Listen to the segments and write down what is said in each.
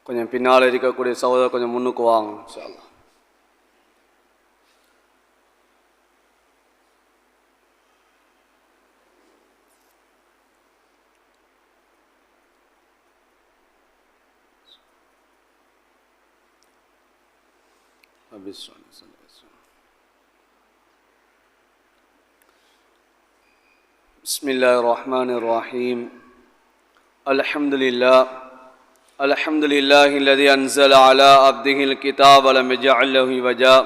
கொஞ்சம் பின்னால் இருக்கக்கூடிய சகோதரர் கொஞ்சம் முன்னுக்கு வாங்க இன்ஷா அல்லாஹ். بسم الله الرحمن الرحيم. الحمد لله الذي أنزل على عبده الكتاب ولم يجعل له عوجا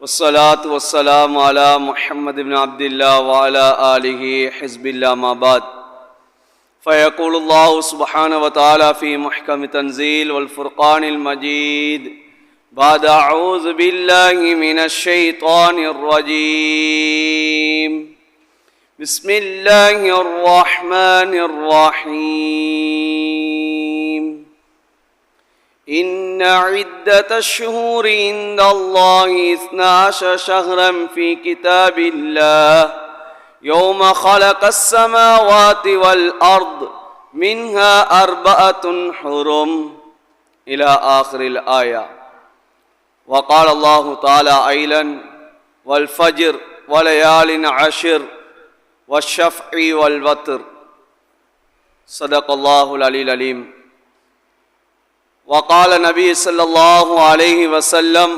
والصلاة والسلام على محمد بن عبد الله وعلى آله حزب الله ما بعد فيقول الله سبحانه وتعالى في محكم تنزيل والفرقان المجيد بعد أعوذ بالله من الشيطان الرجيم بسم الله الرحمن الرحيم إن عدة الشهور عند الله 12 شهرا في كتاب الله يوم خلق السماوات والأرض منها 4 حرم إلى آخر الآية. وقال الله تعالى أيضا والفجر وليال عشر والشفع والوتر صدق الله العلي العليم. وقال النبي صلى الله عليه وسلم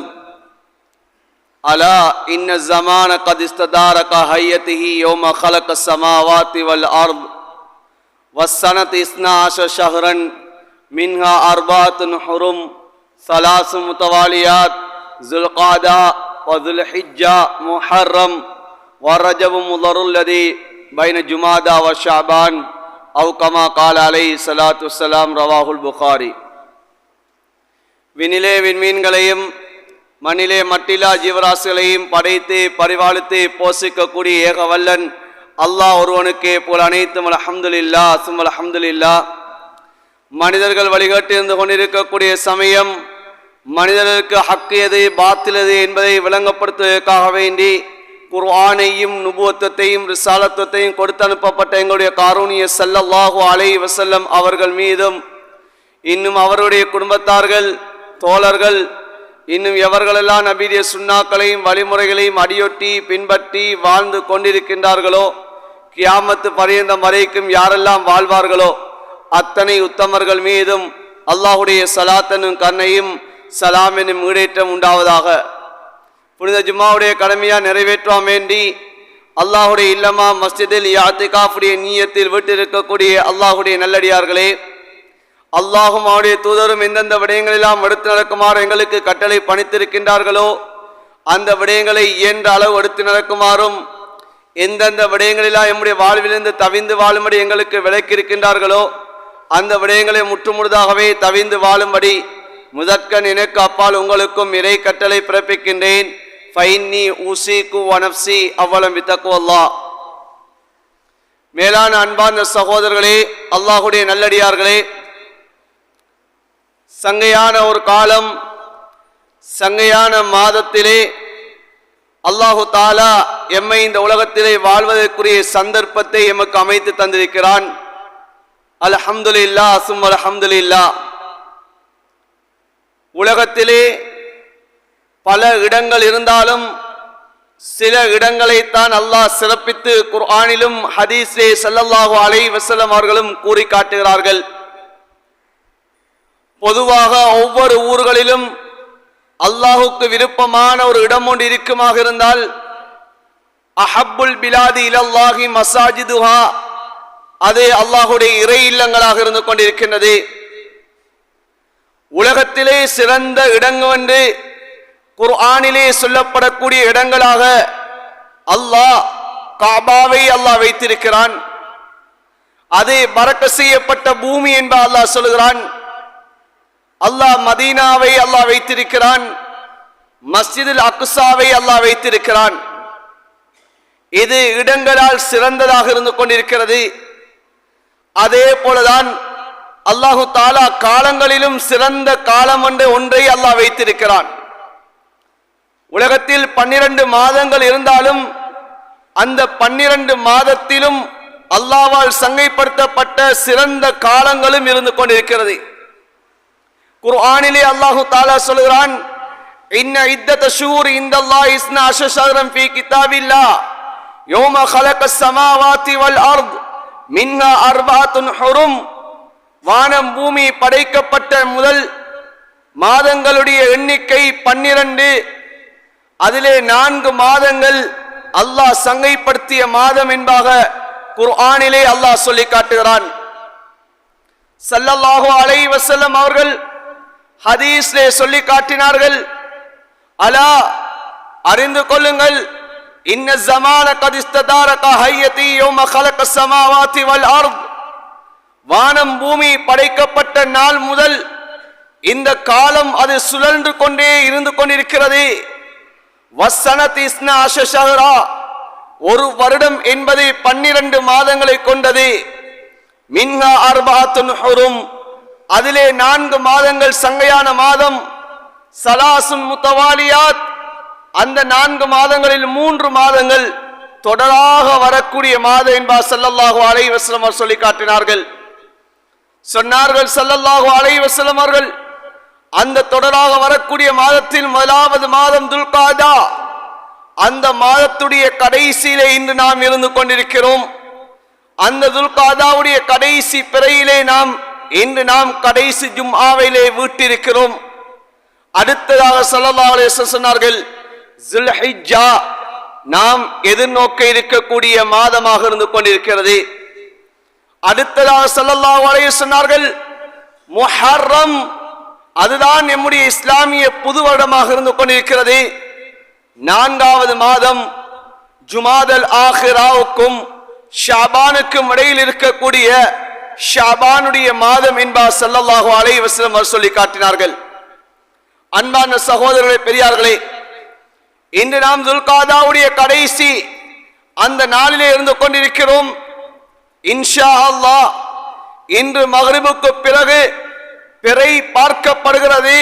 ألا إن الزمان قد استدار كهيئته يوم خلق السماوات والأرض والسنة 12 شهرا منها 4 حرم 3 متواليات ذو القعدة وذو الحجة محرم والرجب مضر الذي بين جمادى وشعبان أو كما قال عليه الصلاة والسلام رواه البخاري. விண்ணிலே விண்மீன்களையும் மண்ணிலே மட்டிலா ஜீவராசிகளையும் படைத்து பரிபாலித்து போஷிக்கக்கூடிய ஏகவல்லன் அல்லாஹ் ஒருவனுக்கே போல் அனைத்தும் அல்ஹம்துலில்லாஹ் சும்ம அல்ஹம்துலில்லாஹ். மனிதர்கள் வழிகாட்டி இருந்து கொண்டிருக்கக்கூடிய சமயம் மனிதர்களுக்கு ஹக்கு எது பாத்தில் எது என்பதை விளங்கப்படுத்துவதற்காக வேண்டி குர்ஆனையும் நுபுவத்தையும் ரிசாலத்தையும் கொடுத்து அனுப்பப்பட்ட எங்களுடைய காரூணிய ஸல்லல்லாஹு அலைஹி வஸல்லம் அவர்கள் மீதும் இன்னும் அவருடைய குடும்பத்தார்கள் தோழர்கள் இன்னும் எவர்களெல்லாம் நபியுடைய சுன்னாக்களையும் வழிமுறைகளையும் அடியொட்டி பின்பற்றி வாழ்ந்து கொண்டிருக்கின்றார்களோ கியாமத்து பரியந்தம் வரைக்கும் யாரெல்லாம் வாழ்வார்களோ அத்தனை உத்தமர்கள் மீதும் அல்லாஹுடைய ஸலாத்தனும் கருணையும் சலாம் எனும் ஈடேற்றம் உண்டாவதாக. புனித ஜும்மாவுடைய கடமையா நிறைவேற்றாம வேண்டி அல்லாஹுடைய இல்லமா மஸ்ஜிதில் இஅ்திகாஃபுடைய நிய்யத்தில் வீட்டிருக்கக்கூடிய அல்லாஹுடைய நல்லடியார்களே, அல்லாஹும் அவருடைய தூதரும் எந்தெந்த விடயங்களெல்லாம் எடுத்து நடக்குமாறு எங்களுக்கு கட்டளை பணித்திருக்கின்றார்களோ அந்த விடயங்களை இயன்ற அளவு எடுத்து நடக்குமாறும் எந்தெந்த விடயங்களெல்லாம் எம்முடைய வாழ்விலிருந்து தவிந்து வாழும்படி எங்களுக்கு விளக்கியிருக்கின்றார்களோ அந்த விடயங்களை முற்றுமுழுதாகவே தவிந்து வாழும்படி முதற்கண் எனக்கு அப்பால் உங்களுக்கும் இறை கட்டளை பிறப்பிக்கின்றேன். ஃபைன்னி ஊசிகு வனப்சி அவ்வளம் வித்தக்குவல்லா. மேலான அன்பார்ந்த சகோதரர்களே, அல்லாஹுடைய நல்லடியார்களே, சங்கையான ஒரு காலம் சங்கையான மாதத்திலே அல்லாஹு தாலா எம்மை இந்த உலகத்திலே வாழ்வதற்குரிய சந்தர்ப்பத்தை எமக்கு அமைத்து தந்திருக்கிறான். அல்ஹம்துலில்லாஹ் சும்ம அல்ஹம்துலில்லாஹ். உலகத்திலே பல இடங்கள் இருந்தாலும் சில இடங்களைத்தான் அல்லாஹ் சிறப்பித்து குர்ஆனிலும் ஹதீஸே ஸல்லல்லாஹு அலைஹி வஸல்லம் அவர்களும் கூறி காட்டுகிறார்கள். பொதுவாக ஒவ்வொரு ஊர்களிலும் அல்லாஹுக்கு விருப்பமான ஒரு இடம் ஒன்று இருக்குமாக இருந்தால் அஹப்புல் பிலாதி இலல்லாஹி மசாஜிதுஹா, அது அல்லாஹுடைய இறை இல்லங்களாக இருந்து கொண்டிருக்கின்றது. உலகத்திலே சிறந்த இடங்கள் என்று குர்ஆனிலே சொல்லப்படக்கூடிய இடங்களாக அல்லாஹ் காபாவை அல்லாஹ் வைத்திருக்கிறான். அது பரக்கத் செய்யப்பட்ட பூமி என்ப அல்லாஹ் சொல்கிறான். அல்லாஹ் மதீனாவை அல்லாஹ் வைத்திருக்கிறான். மஸ்ஜிதுல் அக்ஸாவை அல்லாஹ் வைத்திருக்கிறான். இது இடங்களால் சிறந்ததாக இருந்து கொண்டிருக்கிறது. அதே போலதான் அல்லாஹு தாலா காலங்களிலும் சிறந்த காலம் என்ற ஒன்றை அல்லாஹ் வைத்திருக்கிறான். உலகத்தில் 12 மாதங்கள் இருந்தாலும் அந்த 12 மாதத்திலும் அல்லாஹ்வால் சங்கைப்படுத்தப்பட்ட சிறந்த காலங்களும் இருந்து கொண்டிருக்கிறது. குர்ஆனிலே அல்லாஹு தஆலா சொல்கிறான், இன்ன இத்தத ஷுஹூரி இந்தல்லாஹி 12 ஷஹ்ரன் ஃபீ கிதாபில்லாஹ் யௌம ஹலகஸ் ஸமாவாதி வல் அர்த் மின்ஹா அர்பஅத்துன் ஹுரும். வானம் பூமி படைக்கப்பட்ட முதல் மாதங்களுடைய எண்ணிக்கை 12. அதிலே 4 மாதங்கள் அல்லாஹ் சங்கைப்படுத்திய மாதம் என்பதாக குர்ஆனிலே அல்லாஹ் சொல்லி காட்டுகிறான். ஸல்லல்லாஹு அலைஹி வஸல்லம் அவர்கள் ஹதீஸிலே சொல்லி காட்டினார்கள், அலா அறிந்து கொள்ளுங்கள், இன்ன ஸமான கத் இஸ்ததாரக ஹய்யதி யௌம ஹலகஸ் ஸமாவாதி வல் அர்த். வானம் பூமி படைக்கப்பட்ட நாள் முதல் இந்த காலம் அது சுழன்று கொண்டே இருந்து கொண்டிருக்கிறது. வஸ்ஸனதி 12 ஷஹ்ரா, ஒரு வருடம் என்பது 12 மாதங்களை கொண்டது. மின்ஹா அர்பஅத்துன் ஹுரும், அதிலே 4 மாதங்கள் சங்கையான மாதம். சலாசுன் முத்தவாலியாத், அந்த 4 மாதங்களில் 3 மாதங்கள் தொடராக வரக்கூடிய மாதம் என்பார் ஸல்லல்லாஹு அலைஹி வஸல்லம் அவர்கள் சொல்லி காட்டினார்கள். சொன்னார்கள் ஸல்லல்லாஹு அலைஹி வஸல்லம் அவர்கள், அந்த தொடராக வரக்கூடிய மாதத்தில் முதலாவது மாதம் துல்காதா, அந்த மாதத்துடைய கடைசியிலே இன்று நாம் இருந்து கொண்டிருக்கிறோம். அந்த துல்காதாவுடைய கடைசி பிறையிலே இன்று நாம் கடைசி ஜும்ஆவிலே வீட்டிருக்கிறோம். அடுத்ததாக ஸல்லல்லாஹு அலைஹி வஸல்லம் சொன்னார்கள், ஸுல்ஹிஜ்ஜா நாம் எதிர்நோக்க இருக்கக்கூடிய மாதமாக இருந்து கொண்டிருக்கிறது. அடுத்ததாக ஸல்லல்லாஹு அலைஹி வஸல்லம் சொன்னார்கள், முஹர்ரம், அதுதான் நம்முடைய இஸ்லாமிய புது வருடமாக இருந்து கொண்டிருக்கிறது. 4வது மாதம் ஜுமாதல் ஆஹிராவுக்கும் ஷாபானுக்கும் இடையில் இருக்கக்கூடிய ஷாபானுடைய மாதம் என்பார் ஸல்லல்லாஹு அலைஹி வஸல்லம் அவர் சொல்லி காட்டினார்கள். அன்பான சகோதரர்களே, பெரியார்களே, இன்று நாம் துல்காதாவுடைய கடைசி அந்த நாளிலே இருந்து கொண்டிருக்கிறோம். இன்ஷா அல்லாஹ் இன்று மக்ரிபுக்கு பிறகு பிறை பார்க்கப்படுகிறது.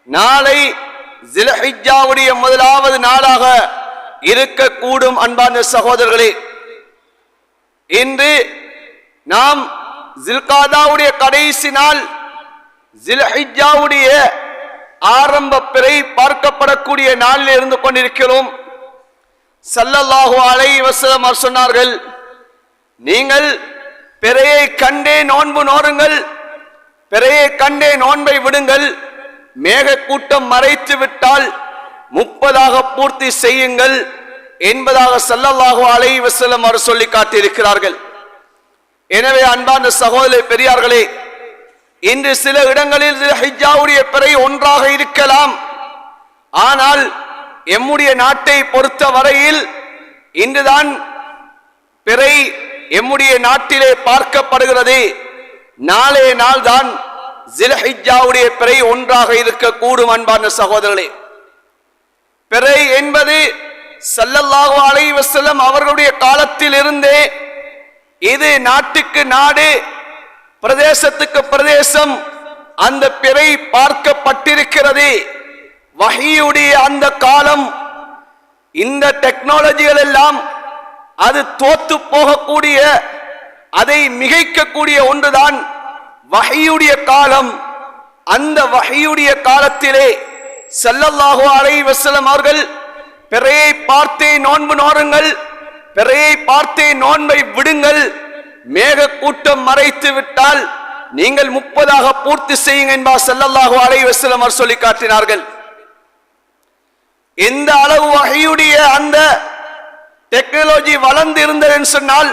நாளை ஸில்ஹிஜ்ஜாவுடைய முதலாவது நாளாக இருக்கக்கூடும். அன்பான சகோதரர்களே, இன்று நாம் ஸில்காதாவுடைய கடைசி நாள், ஸில்ஹிஜ்ஜாவுடைய ஆரம்ப பிறை பார்க்கப்படக்கூடிய நாளில் இருந்து கொண்டிருக்கிறோம். ஸல்லல்லாஹு அலைஹி வஸல்லம் சொன்னார்கள், நீங்கள் பிறையை கண்டே நோன்பு நோருங்கள், பிறையை கண்டே நோன்பை விடுங்கள். மேக கூட்டம் மறைத்து விட்டால் 30ஆக பூர்த்தி செய்யுங்கள் என்பதாக ஸல்லல்லாஹு அலைஹி வஸல்லம் அவர் சொல்லி காட்டியிருக்கிறார்கள். எனவே அன்பான சகோதர பெரியார்களே, இன்று சில இடங்களில் ஸில்ஹிஜ்ஜாவுடைய பிறை ஒன்றாக இருக்கலாம். ஆனால் எம்முடைய நாட்டை பொறுத்த வரையில் இன்றுதான் பிறை எம்முடைய நாட்டிலே பார்க்கப்படுகிறது. நாளே நாள் தான் ஸில்ஹிஜ்ஜாவுடைய பிறை ஒன்றாக இருக்கக்கூடும். அன்பான சகோதரர்களே, பிறை என்பது ஸல்லல்லாஹு அலைஹி வஸல்லம் அவர்களுடைய காலத்தில் இருந்தே இது நாட்டுக்கு நாடு, பிரதேசத்துக்கு பிரதேசம் அந்த பிறை பார்க்கப்பட்டிருக்கிறது. வஹீயுடைய அந்த காலம், இந்த டெக்னாலஜிகள் எல்லாம் அது தோத்து போகக்கூடிய, அதை மிகைக்கக்கூடிய ஒன்றுதான் வஹீயுடைய காலம். அந்த வஹீயுடைய காலத்திலே ஸல்லல்லாஹு அலைஹி வஸல்லம் அவர்கள் பிறையை பார்த்தே நோன்பு நோருங்கள், பிறையை பார்த்தே நோன்பை விடுங்கள், மேக கூட்டம் மறைத்து விட்டால் நீங்கள் 30ஆக பூர்த்தி செய்யுங்க என்பார் ஸல்லல்லாஹு அலைஹி வஸல்லம் அவர் சொல்லி காட்டினார்கள். எந்த அளவு வஹீயுடைய அந்த டெக்னாலஜி வளர்ந்து இருந்தது சொன்னால்,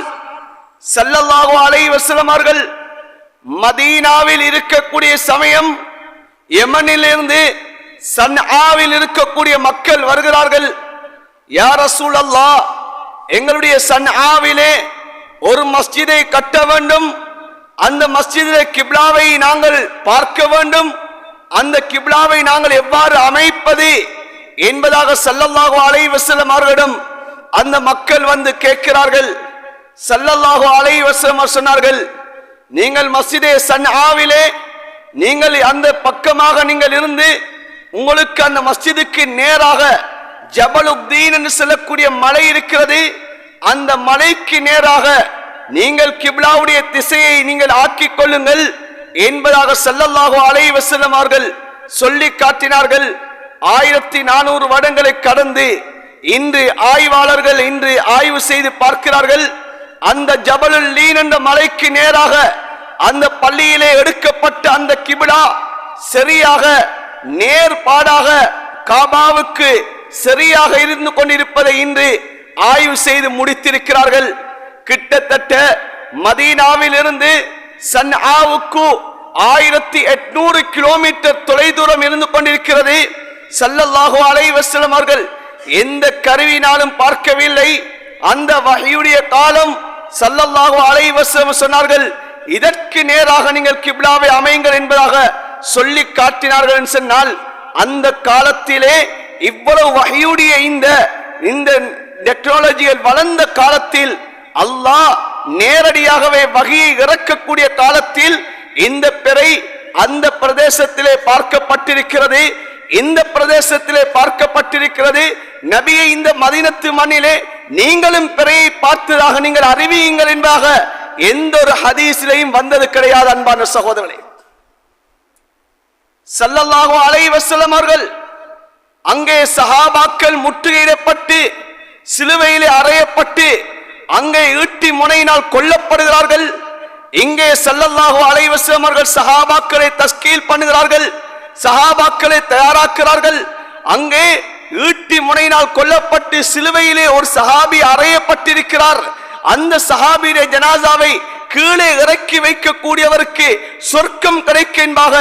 ஸல்லல்லாஹு அலைஹி வஸல்லம் அவர்கள் மதீனாவில் இருக்கக்கூடிய சமயம் யமனிலிருந்து சன்ஆவில் இருக்கக்கூடிய மக்கள் வருகிறார்கள். யா ரசூலல்லாஹ், எங்களுடைய சன்ஆவிலே ஒரு மஸ்ஜிதை கட்ட வேண்டும், அந்த மஸ்ஜிதிலே கிப்லாவை நாங்கள் பார்க்க வேண்டும், அந்த கிப்லாவை நாங்கள் எவ்வாறு அமைப்பது என்பதாக ஸல்லல்லாஹு அலைஹி வஸல்லம் அவர்களிடம் அந்த மக்கள் வந்து கேட்கிறார்கள். ஸல்லல்லாஹு அலைஹி வஸல்லம் சொன்னார்கள், நீங்கள் மஸ்ஜிதே சன்ஆவிலே நீங்கள் அந்த பக்கமாக நீங்கள் இருந்து உங்களுக்கு அந்த மஸ்ஜிதுக்கு நேராக ஜபலுத்தீன் என்று சொல்லக்கூடிய மலை இருக்கிறது, அந்த மலைக்கு நேராக நீங்கள் கிப்லாவுடைய திசையை நீங்கள் ஆக்கிக் கொள்ளுங்கள். என்பதாக ஸல்லல்லாஹு அலைஹி வஸல்லம் அவர்கள் சொல்லி காட்டினார்கள். 1400 வருடங்களை கடந்து இன்று ஆய்வாளர்கள் இன்று ஆய்வு செய்து பார்க்கிறார்கள். அந்த ஜபலுல் லீன் என்ற மலைக்கு நேராக அந்த பள்ளியிலே எடுக்கப்பட்ட அந்த கிபிலா சரியாக நேர்பாடாக காபாவுக்கு சரியாக இருந்து கொண்டிருப்பதை இன்று ஆய்வு செய்து முடித்திருக்கிறார்கள். கிட்டத்தட்ட மதீனாவில் இருந்து சன்ஆவுக்கு 1800 கிலோமீட்டர் தொலைதூரம் இருந்து கொண்டிருக்கிறது. ஸல்லல்லாஹு அலைஹி வஸல்லம் அவர்கள் எந்த கருவினாலும் பார்க்கவில்லை. அந்த வஹீயுடைய காலம் ஸல்லல்லாஹு அலைஹி வஸல்லம் சொன்னார்கள், இதற்கு நேராக நீங்கள் கிப்லாவை அமையுங்கள் என்பதாக சொல்லி காட்டினார்கள் என்று சொன்னால், அந்த காலத்திலே இவ்வளவு வஹீயுடைய இந்த டெக்னாலஜிகள் வளர்ந்த காலத்தில் அல்லாஹ் நேரடியாகவே வஹீயை இறக்கக்கூடிய காலத்தில் இந்த பிறை அந்த பிரதேசத்திலே பார்க்கப்பட்டிருக்கிறது. இந்த பிரதேசத்திலே பார்க்கப்பட்டிருக்கிறது. நபியை இந்த மதீனத்து மண்ணிலே நீங்களும் பிறையை பார்த்ததாக நீங்கள் அறிவியுங்கள் என்பதாக எந்த ஒரு ஹதீஸிலையும் வந்தது கிடையாது. அன்பான சகோதரர்களே, ஸல்லல்லாஹு அலைஹி வஸல்லம் அவர்கள் அங்கே சஹாபாக்கள் முற்றுகையிடப்பட்டு சிலுவையிலே அறையப்பட்டு அங்கே ஈட்டி முனையினால் கொல்லப்படுகிறார்கள். இங்கே ஸல்லல்லாஹு அலைஹி வஸல்லம் அவர்கள் சஹாபாக்களை தஸ்கீல் பண்ணுகிறார்கள், சஹாபாக்களை தயாராக்குகிறார்கள். அங்கே ஈட்டி முனையினால் கொல்லப்பட்டு சிலுவையிலே ஒரு சஹாபி அறையப்பட்டிருக்கிறார். அந்த சஹாபியுடைய ஜனாசாவை கீழே இறக்கி வைக்கக்கூடியவருக்கு சொர்க்கம் கிடைக்கும் என்பதாக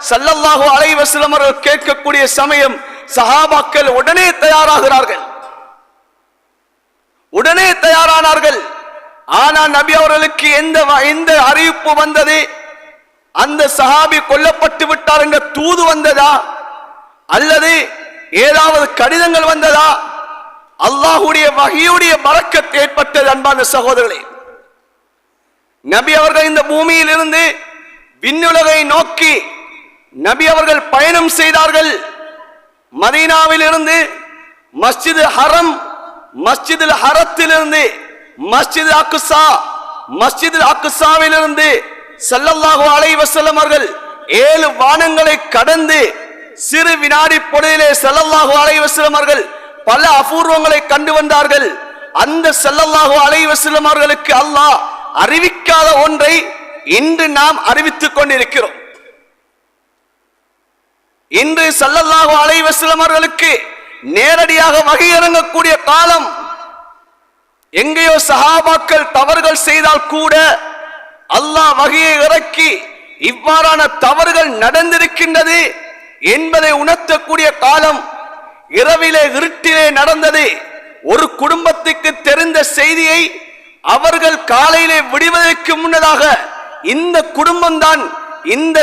ஸல்லல்லாஹு அலைஹி வஸல்லம் அவர்கள் கேட்கக்கூடிய சமயம் சஹாபாக்கள் உடனே தயாராகிறார்கள், உடனே தயாரானார்கள். ஆனால் நபி அவர்களுக்கு எந்த அறிவிப்பு வந்தது? அந்த சஹாபி கொல்லப்பட்டு விட்டார் என்ற தூது வந்ததா அல்லது ஏதாவது கடிதங்கள் வந்ததா? அல்லாஹ்வுடைய வஹீயுடைய பரக்கத் ஏற்பட்டது. அன்பான சகோதரர்களே, நபி அவர்கள் இந்த பூமியில் இருந்து விண்ணுலகை நோக்கி நபி அவர்கள் பயணம் செய்தார்கள். மதீனாவில் இருந்து மஸ்ஜித் ஹரம், மஸ்ஜித் ஹரத்திலிருந்து மஸ்ஜித் அக்ஸா, மஸ்ஜித் அக்ஸாவிலிருந்து ஸல்லல்லாஹு அலைஹி வஸல்லம் அவர்கள் 7 வானங்களை கடந்து சிறு வினாடி பொழுதிலே ஸல்லல்லாஹு அலைஹி வஸல்லம் அவர்கள் பல அபூர்வங்களை கண்டு வந்தார்கள். அந்த ஸல்லல்லாஹு அலைஹி வஸல்லம் அவர்களுக்கு அல்லாஹ் அறிவிக்காத ஒன்றை இன்று நாம் அறிவித்துக் கொண்டிருக்கிறோம். இன்று ஸல்லல்லாஹு அலைஹி வஸல்லம் அவர்களுக்கு நேரடியாக வஹீ இறங்கக்கூடிய காலம். எங்கேயோ சஹாபாக்கள் தவறுகள் செய்தால் கூட அல்லாஹ் வஹீயை இறக்கி இவ்வாறான தவறுகள் நடந்திருக்கின்றது என்பதை உணர்த்தக்கூடிய காலம். இரவிலே இருட்டிலே நடந்தது. ஒரு குடும்பத்துக்கு தெரிந்த செய்தியை அவர்கள் காலையிலே விடுவதற்கு முன்னதாக இந்த குடும்பம்தான் இந்த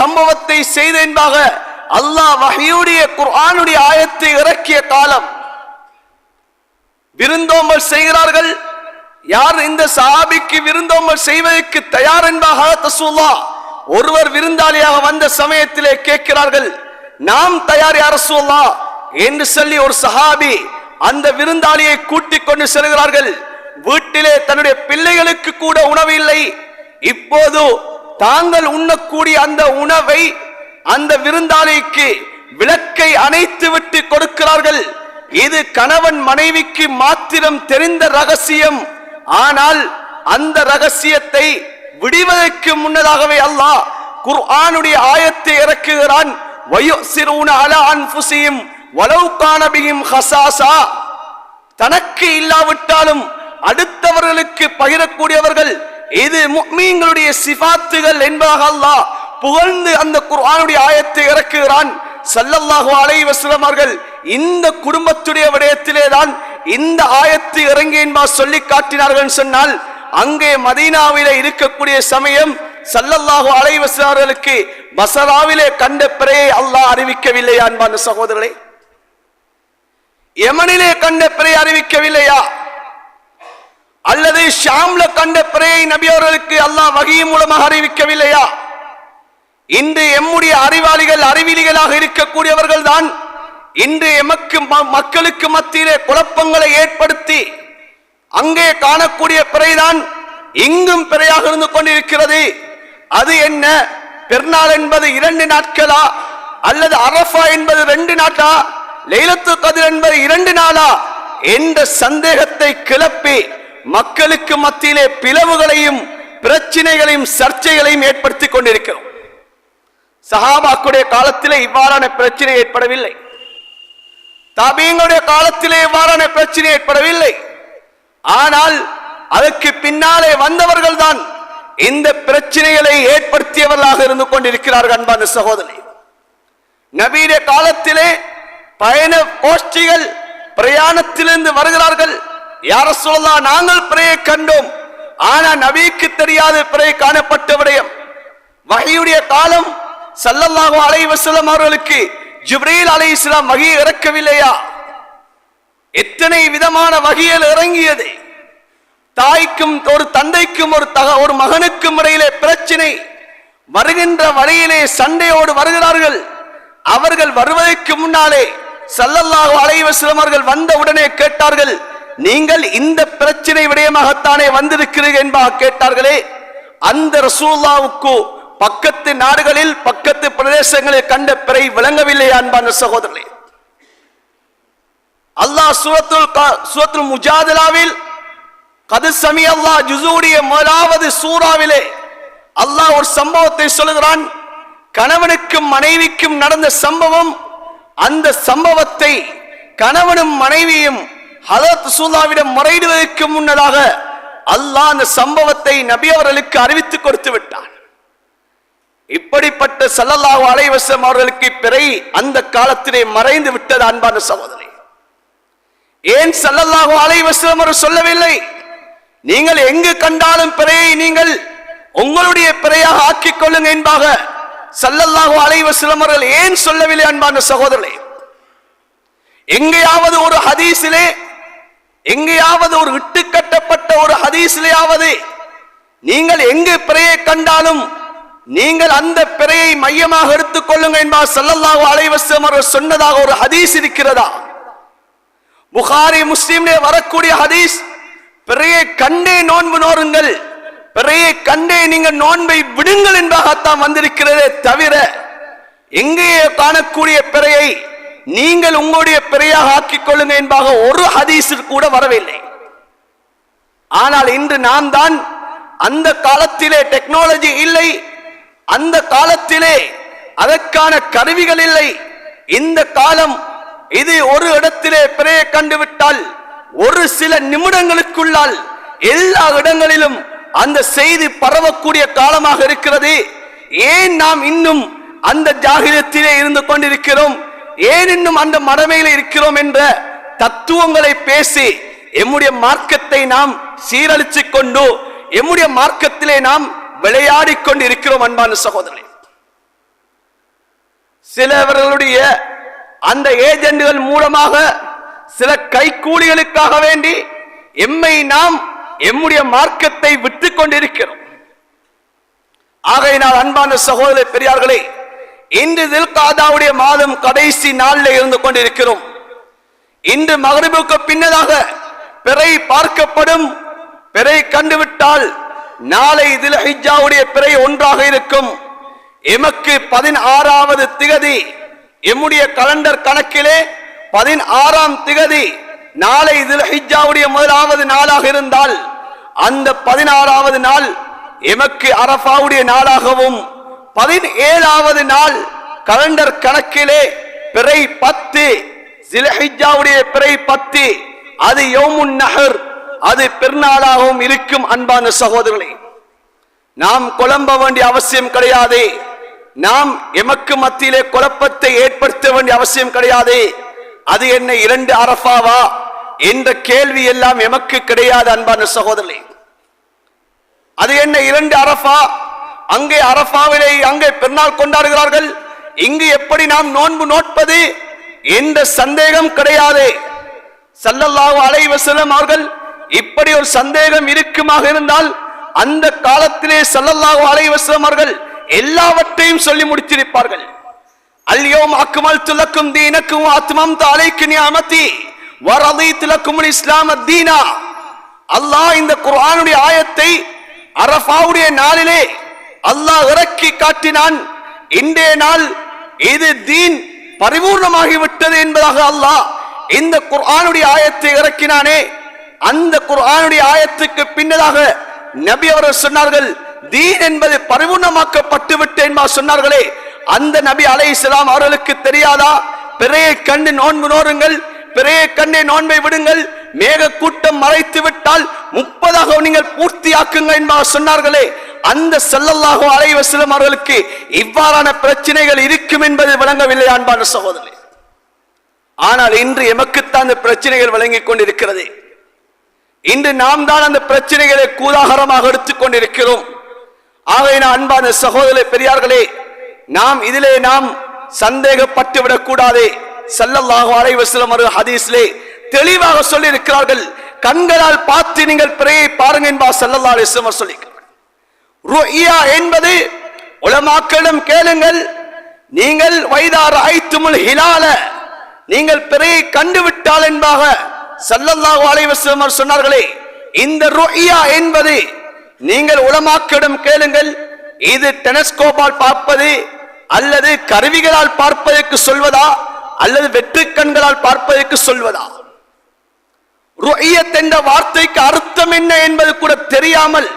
சம்பவத்தை செய்த என்பதாக அல்லாஹ் வஹீயுடைய குர்ஆனுடைய ஆயத்தை இறக்கிய காலம். விருந்தோம்பல் செய்கிறார்கள். யார் இந்த சஹாபிக்கு விருந்தோம்பல் செய்வதற்கு தயார் என்பதாக ரசூலுல்லாஹ் ஒருவர் விருந்தாளியாக வந்த சமயத்திலே கேட்கிறார்கள், நாம் தயார் யா ரசூலுல்லாஹ் என்று சொல்லி ஒரு சஹாபி அந்த விருந்தாளியை கூட்டிக் கொண்டு செல்கிறார்கள். வீட்டிலே தன்னுடைய பிள்ளைகளுக்கு கூட உணவு இல்லை. இப்போது தாங்கள் உண்ணக்கூடிய அந்த உணவை அந்த விருந்தாளிக்கு விளக்கை அணைத்து விட்டு கொடுக்கிறார்கள். இது கணவன் மனைவிக்கு மாத்திரம் தெரிந்த ரகசியம். ஆனால் அந்த ரகசியத்தை விடுவதற்கு முன்னதாகவே அல்லாஹ் குர்ஆனுடைய ஆயத்தை இறக்குகிறான். வயுசிரூன அலா அன்ஃபுஸிஹிம் வலவ் கான பிஹிம் ஹஸாஸா. தனக்கு இல்லாவிட்டாலும் அடுத்தவர்களுக்கு பகிரக்கூடியவர்கள். இது முஃமின்களுடைய சிஃபாத்துகள் என்பதாக அல்லாஹ் புகழ்ந்து அந்த குர்ஆனுடைய ஆயத்தை இறக்குகிறான். ஸல்லல்லாஹு அலைஹி வஸல்லம் அவர்கள் இந்த குடும்பத்துடைய விடயத்திலே தான் இந்த ஆயத்து இறங்கி என்பதாக சொல்லி காட்டினார்கள் சொன்னால், அங்கே மதீனாவிலே இருக்கக்கூடிய சமயம் ஸல்லல்லாஹு அலைஹி வஸல்லம் அவர்களுக்கு பஸராவிலே கண்ட பிறையை அல்லாஹ் அறிவிக்கவில்லையா? அன்பான சகோதரர்களே, யமனிலே கண்ட பிறையை அறிவிக்கவில்லையா? அல்லது ஷாம்ல கண்ட பிறையை நபி அவர்களுக்கு அல்லாஹ் வஹீ மூலமாக அறிவிக்கவில்லையா? இன்று எம்முடைய அறிவாளிகள் அறிவிலிகளாக இருக்கக்கூடியவர்கள் தான் இன்று எமக்கு மக்களுக்கு மத்தியிலே குழப்பங்களை ஏற்படுத்தி அங்கே காணக்கூடிய பிறைதான் இங்கும் பிறையாக இருந்து கொண்டிருக்கிறது. அது என்ன? பெருநாள் என்பது 2 நாட்களா அல்லது அரஃபா என்பது 2 நாட்டா, லைலத்துல் கத்ர் என்பது 2 நாளா என்ற சந்தேகத்தை கிளப்பி மக்களுக்கு மத்தியிலே பிளவுகளையும் பிரச்சனைகளையும் சர்ச்சைகளையும் ஏற்படுத்திக் கொண்டிருக்கிறோம். சஹாபாக்களுடைய காலத்திலே இவ்வாறான பிரச்சனை ஏற்படவில்லை. தாபீங்களுடைய காலத்திலே இவ்வாறான பிரச்சனை ஏற்படவில்லை. ஆனால் அதற்கு பின்னாலே வந்தவர்கள் தான் இந்த பிரச்சனைகளை ஏற்படுத்தியவர்களாக இருந்து கொண்டிருக்கிறார்கள். அன்பான சகோதரி, நபியுடைய காலத்திலே பயண கோஷ்டிகள் பிரயாணத்திலிருந்து வருகிறார்கள். யா ரசூலல்லாஹ், நாங்கள் பிறையை கண்டோம், ஆனா நபிக்கு தெரியாத பிறை காணப்பட்ட விடயம். வஹீயுடைய காலம் ஸல்லல்லாஹு அலைஹி வஸல்லம் அவர்களுக்கு ஜிப்ரீல் அலைஹிஸ்ஸலாம் வஹி இறக்கவில்லையா? எத்தனை விதமான வஹிகள் இறங்கியது. தாய்க்கும் ஒரு தந்தைக்கும் ஒரு மகனுக்கும் இடையிலே பிரச்சனை, வருகின்ற வழியிலே சண்டையோடு வருகிறார்கள். அவர்கள் வருவதற்கு முன்னாலே ஸல்லல்லாஹு அலைஹி வஸல்லம் அவர்கள் வந்த உடனே கேட்டார்கள், நீங்கள் இந்த பிரச்சனை விடயமாகத்தானே வந்திருக்கிறீர்கள் என்பதாக கேட்டார்களே. அந்த ரசூலுல்லாஹ்வுக்கு பக்கத்து நாடுகளில் பக்கத்து பிரதேசங்களில் கண்ட பிறை விளங்கவில்லை. அன்பான சகோதரர்களே, அல்லாஹ் சூரத்துல் முஜாதலாவில் கது சமி அல்லாஹ் ஜுஸூடைய முதலாவது சூறாவிலே அல்லாஹ் ஒரு சம்பவத்தை சொல்லுகிறான். கணவனுக்கும் மனைவிக்கும் நடந்த சம்பவம். அந்த சம்பவத்தை கணவனும் மனைவியும் ஹதரத் ரசூலுல்லாஹ்விடம் முறையிடுவதற்கு முன்னதாக அல்லாஹ் அந்த சம்பவத்தை நபி அவர்களுக்கு அறிவித்து கொடுத்து விட்டான். இப்படிப்பட்ட ஸல்லல்லாஹு அலைஹி வஸல்லம் அவர்களுக்கு பிறை அந்த காலத்திலே மறைந்து விட்டது. அன்பான சகோதரி, ஏன் ஸல்லல்லாஹு அலைஹி வஸல்லம் அவர்கள் சொல்லவில்லை, நீங்கள் எங்கு கண்டாலும் பிறையை நீங்கள் உங்களுடைய பிறையாக ஆக்கிக் கொள்ளுங்க என்பதாக ஸல்லல்லாஹு அலைஹி வஸல்லம் அவர்கள் ஏன் சொல்லவில்லை? அன்பான சகோதரர்களே, எங்கேயாவது ஒரு ஹதீஸிலே, எங்கேயாவது ஒரு இட்டு கட்டப்பட்ட ஒரு ஹதீஸிலேயாவது நீங்கள் எங்கு பிறையை கண்டாலும் நீங்கள் அந்த பிறையை மையமாக எடுத்துக் கொள்ளுங்க என்பதாக ஸல்லல்லாஹு அலைஹி வஸல்லம் அவர்கள் சொன்னதாக ஒரு ஹதீஸ் இருக்கிறதா? புகாரி முஸ்லிமிலே வரக்கூடிய ஹதீஸ், பிறையை கண்டே நோன்பு நோருங்கள், பிறையை கண்டே நீங்கள் நோன்பை விடுங்கள் என்பதாகத்தான் வந்திருக்கிறதே தவிர எங்கேயே காணக்கூடிய பிறையை நீங்கள் உங்களுடைய பிறையாக ஆக்கிக் கொள்ளுங்க என்பதாக ஒரு ஹதீஸில் கூட வரவில்லை. ஆனால் இன்று நாம் தான், அந்த காலத்திலே டெக்னாலஜி இல்லை, அந்த காலத்திலே அதற்கான கருவிகள் இல்லை. இந்த காலம் இது ஒரு இடத்திலே பிறையை கண்டுவிட்டால் ஒரு சில நிமிடங்களுக்குள்ளால் எல்லா இடங்களிலும் அந்த செய்தி பரவக்கூடிய காலமாக இருக்கிறது. ஏன் நாம் இன்னும் அந்த ஜாகிலியத்திலே இருந்து கொண்டிருக்கிறோம், ஏன் இன்னும் அந்த மடமையில இருக்கிறோம் என்ற தத்துவங்களை பேசி எம்முடைய மார்க்கத்தை நாம் சீரழித்துக் கொண்டு எம்முடைய மார்க்கத்திலே நாம் விளையாடி கொண்டு இருக்கிறோம். அன்பான சகோதரர்களே, சிலவர்களுடைய அந்த ஏஜெண்டுகள் மூலமாக சில கைக்கூலிகளுக்காக வேண்டி எம்மை நாம் எம்முடைய மார்க்கத்தை விட்டுக் கொண்டிருக்கிறோம். ஆகையினால் அன்பான சகோதர பெரியார்களே, இன்று தில்காதாவுடைய மாதம் கடைசி நாளில் இருந்து கொண்டிருக்கிறோம். இன்று மக்ரிபுக்கு பின்னதாக பிறை பார்க்கப்படும். பிறை கண்டுவிட்டால் நாளை தில்ஹிஜ்ஜாவுடைய பிறை ஒன்றாக இருக்கும். எமக்கு 16வது திகதி, எம்முடைய கலண்டர் கணக்கிலே 16ஆம் திகதி நாளை தில்ஹிஜ்ஜாவுடைய முதலாவது நாளாக இருந்தால் அந்த 16வது நாள் எமக்கு அரஃபாவுடைய நாளாகவும் 17வது நாள் கலண்டர் கணக்கிலே பிறை 10 தில்ஹிஜ்ஜாவுடைய பிறை 10 அது யௌமுன் நஹர், அது பெருநாளாகவும் இருக்கும். அன்பான சகோதரர்களே, நாம் குழம்ப வேண்டிய அவசியம் கிடையாது. நாம் எமக்கு மத்தியிலே குழப்பத்தை ஏற்படுத்த வேண்டிய அவசியம் கிடையாது. அது என்ன 2 அரஃபாவா என்ற கேள்வி எல்லாம் எமக்கு கிடையாது. அன்பான சகோதரர்களே, அது என்ன 2 அரஃபா, அங்கே அரஃபாவிலே அங்கே பெருநாள் கொண்டாடுகிறார்கள், இங்கு எப்படி நாம் நோன்பு நோட்பது என்ற சந்தேகம் கிடையாது. ஸல்லல்லாஹு அலைஹி வஸல்லம் அவர்கள் இப்படி ஒரு சந்தேகம் இருக்குமாக இருந்தால் அந்த காலத்திலே ஸல்லல்லாஹு அலைஹி வஸல்லம் அவர்கள் எல்லாவற்றையும் சொல்லி முடித்திருப்பார்கள். அல்யௌம அக்மல்து லக்கும் தீனக்கும் வ அத்மம்து அலைக்கும் நிஅமதி வ ரதீது லக்குமுல் இஸ்லாம தீனா. அல்லாஹ் இந்த குர்ஆனுடைய ஆயத்தை அரஃபாவுடைய நாளிலே அல்லாஹ் இறக்கி காட்டினான். இன்றைய நாள் இது தீன் பரிபூர்ணமாகிவிட்டது என்பதாக அல்லாஹ் இந்த குர்ஆனுடைய ஆயத்தை இறக்கினானே, அந்த குர்ஆனுடைய ஆயத்துக்கு பின்னதாக நபி அவர்கள் சொன்னார்கள், தீன் என்பது பரிபூர்ணமாக்கப்பட்டு விட்டு என்பதாக சொன்னார்களே, அந்த நபி அலைஹிஸ்ஸலாம் அவர்களுக்கு தெரியாதா? பிறையை கண்டு நோன்பு நோருங்கள், பிறையை கண்டே நோன்பை விடுங்கள், மேக கூட்டம் மறைத்து விட்டால் 30 நீங்கள் பூர்த்தியாக்குங்கள் என்பதாக சொன்னார்களே, அந்த ஸல்லல்லாஹு அலைஹி வஸல்லம் அவர்களுக்கு இவ்வாறான பிரச்சனைகள் இருக்கும் என்பது விளங்கவில்லை அன்பான சகோதரர்களே. ஆனால் இன்று எமக்குத்தான் அந்த பிரச்சனைகள் விளங்கிக் கொண்டிருக்கிறது. இன்று நாம் தான் அந்த பிரச்சனைகளை கூதாகரமாக எடுத்துக் கொண்டிருக்கிறோம். ஆகையினால் அன்பான சகோதரர்களே, பெரியார்களே, நாம் இதிலே சந்தேகப்பட்டு விடக்கூடாது. ஸல்லல்லாஹு அலைஹி வஸல்லம் அவர்கள் ஹதீஸிலே தெளிவாக சொல்லி இருக்கிறார்கள், கண்களால் பார்த்து நீங்கள் பிறையை பாருங்க என்பா ஸல்லல்லாஹு அலைஹி வஸல்லம் சொல்லி. ருய்யா என்பது உலமாக்களிடம் கேளுங்கள், நீங்கள் வைதா ரஅய்துமுல் ஹிலால, நீங்கள் பிறையை கண்டுவிட்டால் என்பதாக ஸல்லல்லாஹு அலைஹி வஸல்லம் சொன்னார்களே, இந்த ருய்யா என்பது நீங்கள் உலமாக்களிடம் கேளுங்கள், இது டெலஸ்கோப்பால் பார்ப்பது அல்லது கருவிகளால் பார்ப்பதற்கு சொல்வதா அல்லது வெற்று கண்களால் பார்ப்பதற்கு சொல்வதா? ருய்யத் என்ற வார்த்தைக்கு அர்த்தம் என்ன என்பது கூட தெரியாமல்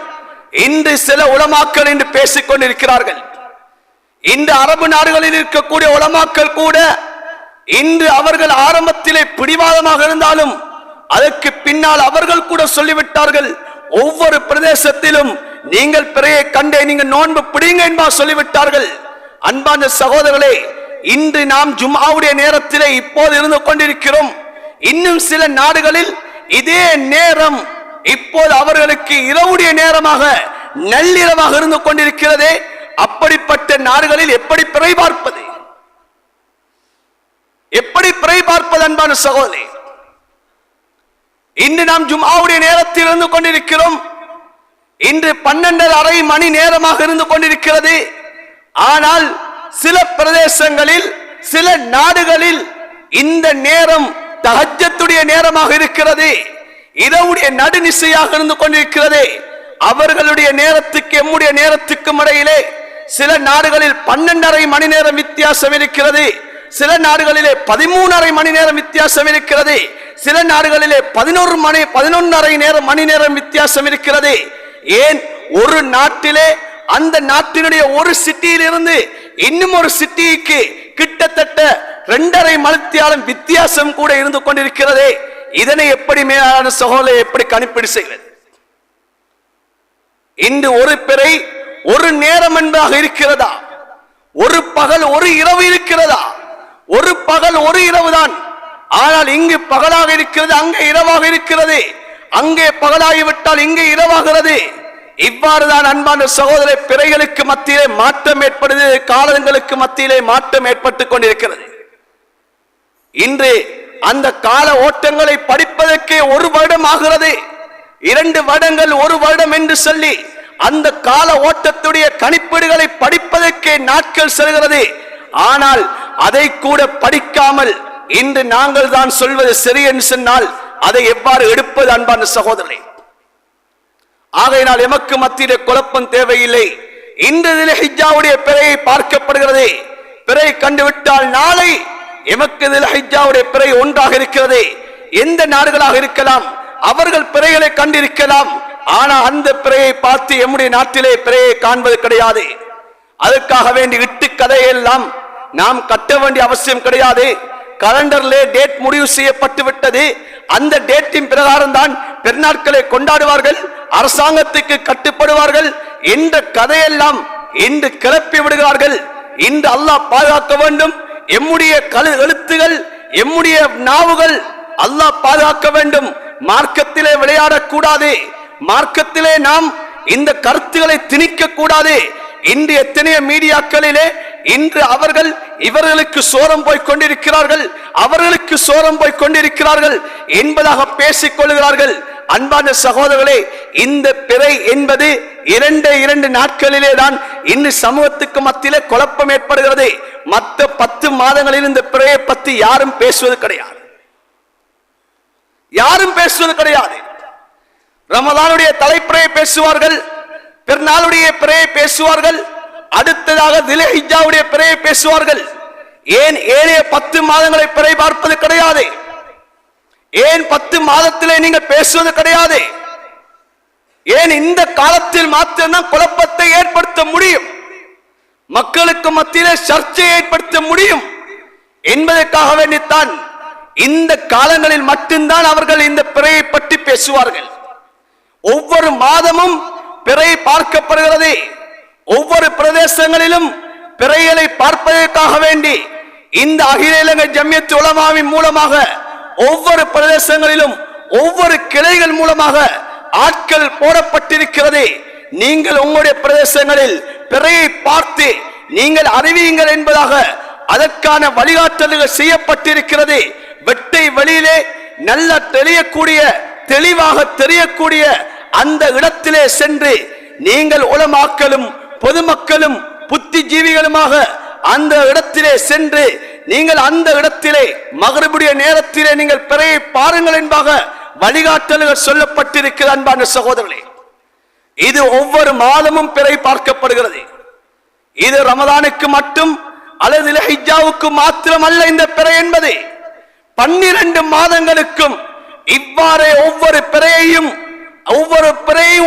இன்று சில உலமாக்கள் என்று பேசிக் கொண்டிருக்கிறார்கள். இன்று அரபு நாடுகளில் இருக்கக்கூடிய உலமாக்கள் கூட இன்று அவர்கள் ஆரம்பத்திலே பிடிவாதமாக இருந்தாலும் அதற்கு பின்னால் அவர்கள் கூட சொல்லிவிட்டார்கள், ஒவ்வொரு பிரதேசத்திலும் நீங்கள் பிறையை கண்டே நீங்கள் நோன்பு பிடிங்க என்பா சொல்லிவிட்டார்கள். அன்பான சகோதரர்களே, இன்று நாம் ஜும்ஆவுடைய நேரத்திலே இப்போது இருந்து கொண்டிருக்கிறோம். இன்னும் சில நாடுகளில் இதே நேரம் இப்போது அவர்களுக்கு இரவுடைய நேரமாக நள்ளிரவாக இருந்து கொண்டிருக்கிறதே. அப்படிப்பட்ட நாடுகளில் எப்படி பிறை பார்ப்பது? எப்படி பிறை பார்ப்பது? அன்பான சகோதரே, இன்று நாம் ஜும்ஆவுடைய நேரத்தில் இருந்து கொண்டிருக்கிறோம். இன்று 12:30 மணி நேரமாக இருந்து கொண்டிருக்கிறது. ஆனால் சில பிரதேசங்களில் சில நாடுகளில் இந்த நேரம் தஹஜ்ஜத்துடைய நேரமாக இருக்கிறது, இரவுடைய நடுநிசையாக இருந்து கொண்டிருக்கிறது. அவர்களுடைய நேரத்துக்கு எம்முடைய நேரத்துக்கும் இடையிலே சில நாடுகளில் 12:30 மணி நேரம் வித்தியாசம் இருக்கிறது, சில நாடுகளிலே 13:30 மணி நேரம் வித்தியாசம் இருக்கிறது, சில நாடுகளிலே 11:30 மணி நேரம் வித்தியாசம் இருக்கிறது. ஏன் ஒரு நாட்டிலே அந்த நாட்டினுடைய ஒரு சிட்டியில் இருந்து இன்னும் ஒரு சிட்டிக்கு கிட்டத்தட்ட 2.5 மணித்தியாலம் வித்தியாசம் கூட இருந்து கொண்டிருக்கிறதே. இதனை எப்படி மேலான சகோதரரை எப்படி கணிப்பீடு செய்வது? இன்று ஒரு பிறை ஒரு நேரம் என்பதாக இருக்கிறதா? ஒரு பகல் ஒரு இரவு இருக்கிறதா? ஒரு பகல் ஒரு இரவு தான். ஆனால் இங்கு பகலாக இருக்கிறது, அங்கே இரவாக இருக்கிறது. அங்கே பகலாகிவிட்டால் இங்கே இரவாகிறது. இவ்வாறுதான் அன்பான சகோதர பிறைகளுக்கு மத்தியிலே மாற்றம் ஏற்படுது, காலங்களுக்கு மத்தியிலே மாற்றம் ஏற்பட்டுக் கொண்டிருக்கிறது. இன்று அந்த கால ஓட்டங்களை படிப்பதற்கே 1 வருடம் ஆகிறது, 2 வருடங்கள் 1 வருடம் என்று சொல்லி அந்த கால ஓட்டத்துடைய கணிப்பீடுகளை படிப்பதற்கே நாட்கள் செல்கிறது. ஆனால் அதை கூட படிக்காமல் இன்று நாங்கள் தான் சொல்வது சரி என்று சொன்னால் அதை எவ்வாறு எடுப்பது அன்பான சகோதரர்களே? ஆகையினால் எமக்கு மத்தியிலே குழப்பம் தேவையில்லை. இன்று தில்ஹிஜ்ஜாவுடைய பிறையை பார்க்கப்படுகிறது. பிறை கண்டுவிட்டால் நாளை எமக்கு தில்ஹிஜ்ஜாவுடைய பிறை ஒன்றாக இருக்கிறது. எந்த நாடுகளாக இருக்கலாம், அவர்கள் பிறைகளை கண்டிருக்கலாம். ஆனால் அந்த பிறையை பார்த்து எம்முடைய நாட்டிலே பிறையை காண்பது கிடையாது. அதற்காக வேண்டி இட்டு கதையெல்லாம் நாம் கட்ட வேண்டிய அவசியம் கிடையாது. கலண்டர்லே டேட் முடிவு செய்யப்பட்டு விட்டது. அந்த டேட்டின் பிரகாரம் தான் பெருநாட்களை கொண்டாடுவார்கள், அரசாங்கத்துக்கு கட்டுப்படுவார்கள் என்ற கதையெல்லாம் இன்று கிளப்பி விடுகிறார்கள். இன்று அல்லாஹ் பாதுகாக்க வேண்டும். எம்முடைய எழுத்துகள், எம்முடைய நாவுகள் அல்லாஹ் பாதுகாக்க வேண்டும். மார்க்கத்திலே விளையாடக்கூடாது, மார்க்கத்திலே நாம் இந்த கருத்துக்களை திணிக்க கூடாது. இன்று எத்தனைய மீடியாக்களிலே இன்று அவர்கள் இவர்களுக்கு சோரம் போய் கொண்டிருக்கிறார்கள், அவர்களுக்கு சோரம் போய் கொண்டிருக்கிறார்கள் என்பதாக பேசிக் கொள்கிறார்கள். அன்பான சகோதரர்களே, இந்த பிறை என்பது 2 நாட்களிலே தான் இன்னும் சமூகத்துக்கு மத்தியிலே குழப்பம் ஏற்படுகிறது. மற்ற 10 மாதங்களில் இந்த பிறையை பற்றி யாரும் பேசுவது கிடையாது, யாரும் பேசுவது கிடையாது. ரமலானுடைய தலைப்பிறையை பேசுவார்கள், பெருநாளுடைய பிறையை பேசுவார்கள், அடுத்ததாக தில்ஹிஜ்ஜாவுடைய பிறையை பேசுவார்கள். ஏன் ஏனைய 10 மாதங்களை பிறை பார்ப்பது கிடையாது? ஏன் 10 மாதத்திலே நீங்கள் பேசுவது கிடையாது? ஏன் இந்த காலத்தில் மாத்திரம்தான் குழப்பத்தை ஏற்படுத்த முடியும், மக்களுக்கு மத்தியிலே சர்ச்சையை ஏற்படுத்த முடியும் என்பதற்காக வேண்டித்தான் இந்த காலங்களில் மட்டும்தான் அவர்கள் இந்த பிறையை பற்றி பேசுவார்கள். ஒவ்வொரு மாதமும் பிறை பார்க்கப்படுகிறது. ஒவ்வொரு பிரதேசங்களிலும் பிறைகளை பார்ப்பதற்காக வேண்டி இந்த அகில இலங்கை ஜம்மியத் உலமாவின் மூலமாக ஒவ்வொரு பிரதேசங்களிலும் ஒவ்வொரு கிளைகள் மூலமாக ஆட்கள் போடப்பட்டிருக்கிறது. நீங்கள் உங்களுடைய பிரதேசங்களில் பிறையை பார்த்து நீங்கள் அறிவியுங்கள் என்பதாக அதற்கான வழிகாட்டல்கள் செய்யப்பட்டிருக்கிறது. வெட்டை வெளியிலே நல்ல தெளிவாக தெரியக்கூடிய அந்த இடத்திலே சென்று நீங்கள் உலமாக்களும் பொதுமக்களும் புத்திஜீவிகளுமாக அந்த இடத்திலே சென்று நீங்கள் அந்த இடத்திலே மகரிபுடைய நேரத்திலே நீங்கள் பிறையை பாருங்கள் என்பதாக வழிகாட்டல்கள் சொல்லப்பட்டிருக்கிற அன்பான சகோதரர்களே, இது ஒவ்வொரு மாதமும் பிறை பார்க்கப்படுகிறது. இது ரமதானுக்கு மட்டும் அல்லது தில்ஹிஜ்ஜாவுக்கு மாத்திரம் அல்ல. இந்த பிறை என்பது 12 மாதங்களுக்கும் இவ்வாறே ஒவ்வொரு பிறையும்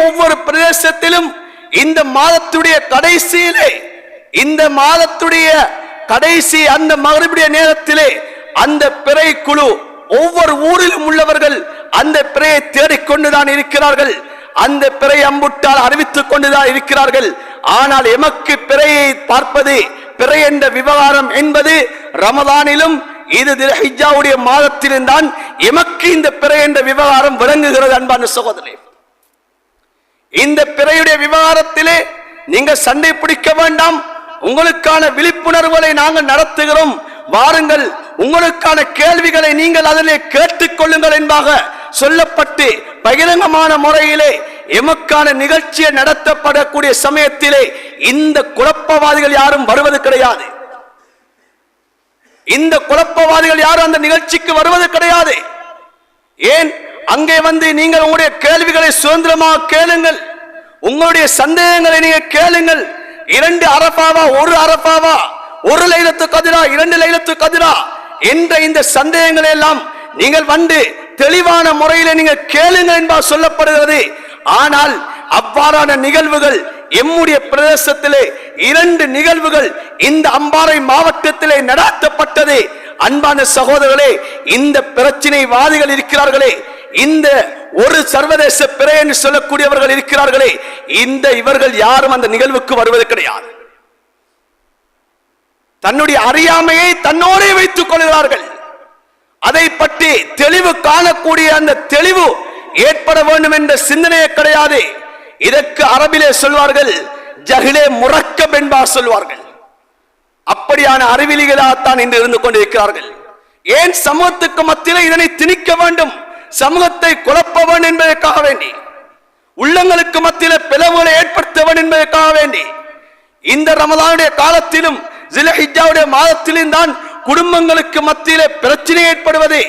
ஒவ்வொரு பிரதேசத்திலும் இந்த மாதத்துடைய கடைசியிலே, இந்த மாதத்துடைய கடைசி அந்த மகரிபுடைய நேரத்திலே அந்த பிறை குழு ஒவ்வொரு ஊரிலும் உள்ளவர்கள் அந்த பிறையை தேடிக்கொண்டுதான் இருக்கிறார்கள். அந்த பிறை அம்புட்டால் அறிவித்துக் கொண்டுதான் இருக்கிறார்கள். ஆனால் எமக்கு பிறையை பார்ப்பது, பிறை என்ற விவகாரம் என்பது ரமதானிலும் இது தில்ஹிஜ்ஜாவுடைய மாதத்திலும் தான் எமக்கு இந்த பிறை என்ற விவகாரம் விளங்குகிறது. அன்பான சகோதரர்களே, இந்த பிறையுடைய விவகாரத்திலே நீங்க சண்டை பிடிக்க வேண்டாம். உங்களுக்கான விழிப்புணர்வுகளை நாங்கள் நடத்துகிறோம். வாருங்கள், உங்களுக்கான கேள்விகளை நீங்கள் அதிலே கேட்டுக் கொள்ளுங்கள் என்பதாக சொல்லப்பட்டு பகிரங்கமான முறையிலே எமக்கான நிகழ்ச்சியை நடத்தப்படக்கூடிய சமயத்திலே இந்த குழப்பவாதிகள் யாரும் வருவது கிடையாது. இந்த குழப்பவாதிகள் யாரும் அந்த நிகழ்ச்சிக்கு வருவது கிடையாது. ஏன் அங்கே வந்து நீங்கள் உங்களுடைய கேள்விகளை சுதந்திரமாக கேளுங்கள், உங்களுடைய சந்தேகங்களை நீங்கள் கேளுங்கள். 2 அரபாவா, 1 அரபாவா, 1 லைலத்து கதிரா, 2 லைலத்து கதிரா என்ற இந்த சந்தேகங்களை எல்லாம் நீங்கள் வந்து தெளிவான முறையில் நீங்கள் கேளுங்கள் என்பா சொல்லப்படுகிறது. ஆனால் அவ்வாறான நிகழ்வுகள் எம்முடைய பிரதேசத்திலே 2 நிகழ்வுகள் இந்த அம்பாறை மாவட்டத்திலே நடாத்தப்பட்டது. அன்பான சகோதரர்களே, இந்த பிரச்சனைவாதிகள் இருக்கிறார்களே, இந்த ஒரு சர்வதேச பிறை என்று சொல்லக்கூடியவர்கள் இருக்கிறார்களே, இவர்கள் யாரும் அந்த நிகழ்வுக்கு வருவது கிடையாது. தன்னுடைய அறியாமையை தன்னோடே வைத்துக் கொள்கிறார்கள். அதை பற்றி தெளிவு காணக்கூடிய அந்த தெளிவு ஏற்பட வேண்டும் என்ற சிந்தனையே கிடையாது. இதற்கு அரபிலே சொல்வார்கள் ஜஹிலே முரக்கப் என்பார் சொல்வார்கள். அப்படியான அறிவிலிகளாகத்தான் இன்று இருந்து கொண்டிருக்கிறார்கள். ஏன் சமூகத்துக்கு மத்தியில் இதனை திணிக்க வேண்டும், சமூகத்தை குழப்ப வேண்டும் என்பதற்காக வேண்டி, உள்ளங்களுக்கு மத்தியில் பிளவுகளை ஏற்படுத்த வேண்டும் என்பதற்காக வேண்டி இந்த ரமலானுடைய காலத்திலும் தில்ஹிஜ்ஜாவுடைய மாதத்திலும் தான் குடும்பங்களுக்கு மத்தியிலே பிரச்சனை ஏற்படுவது.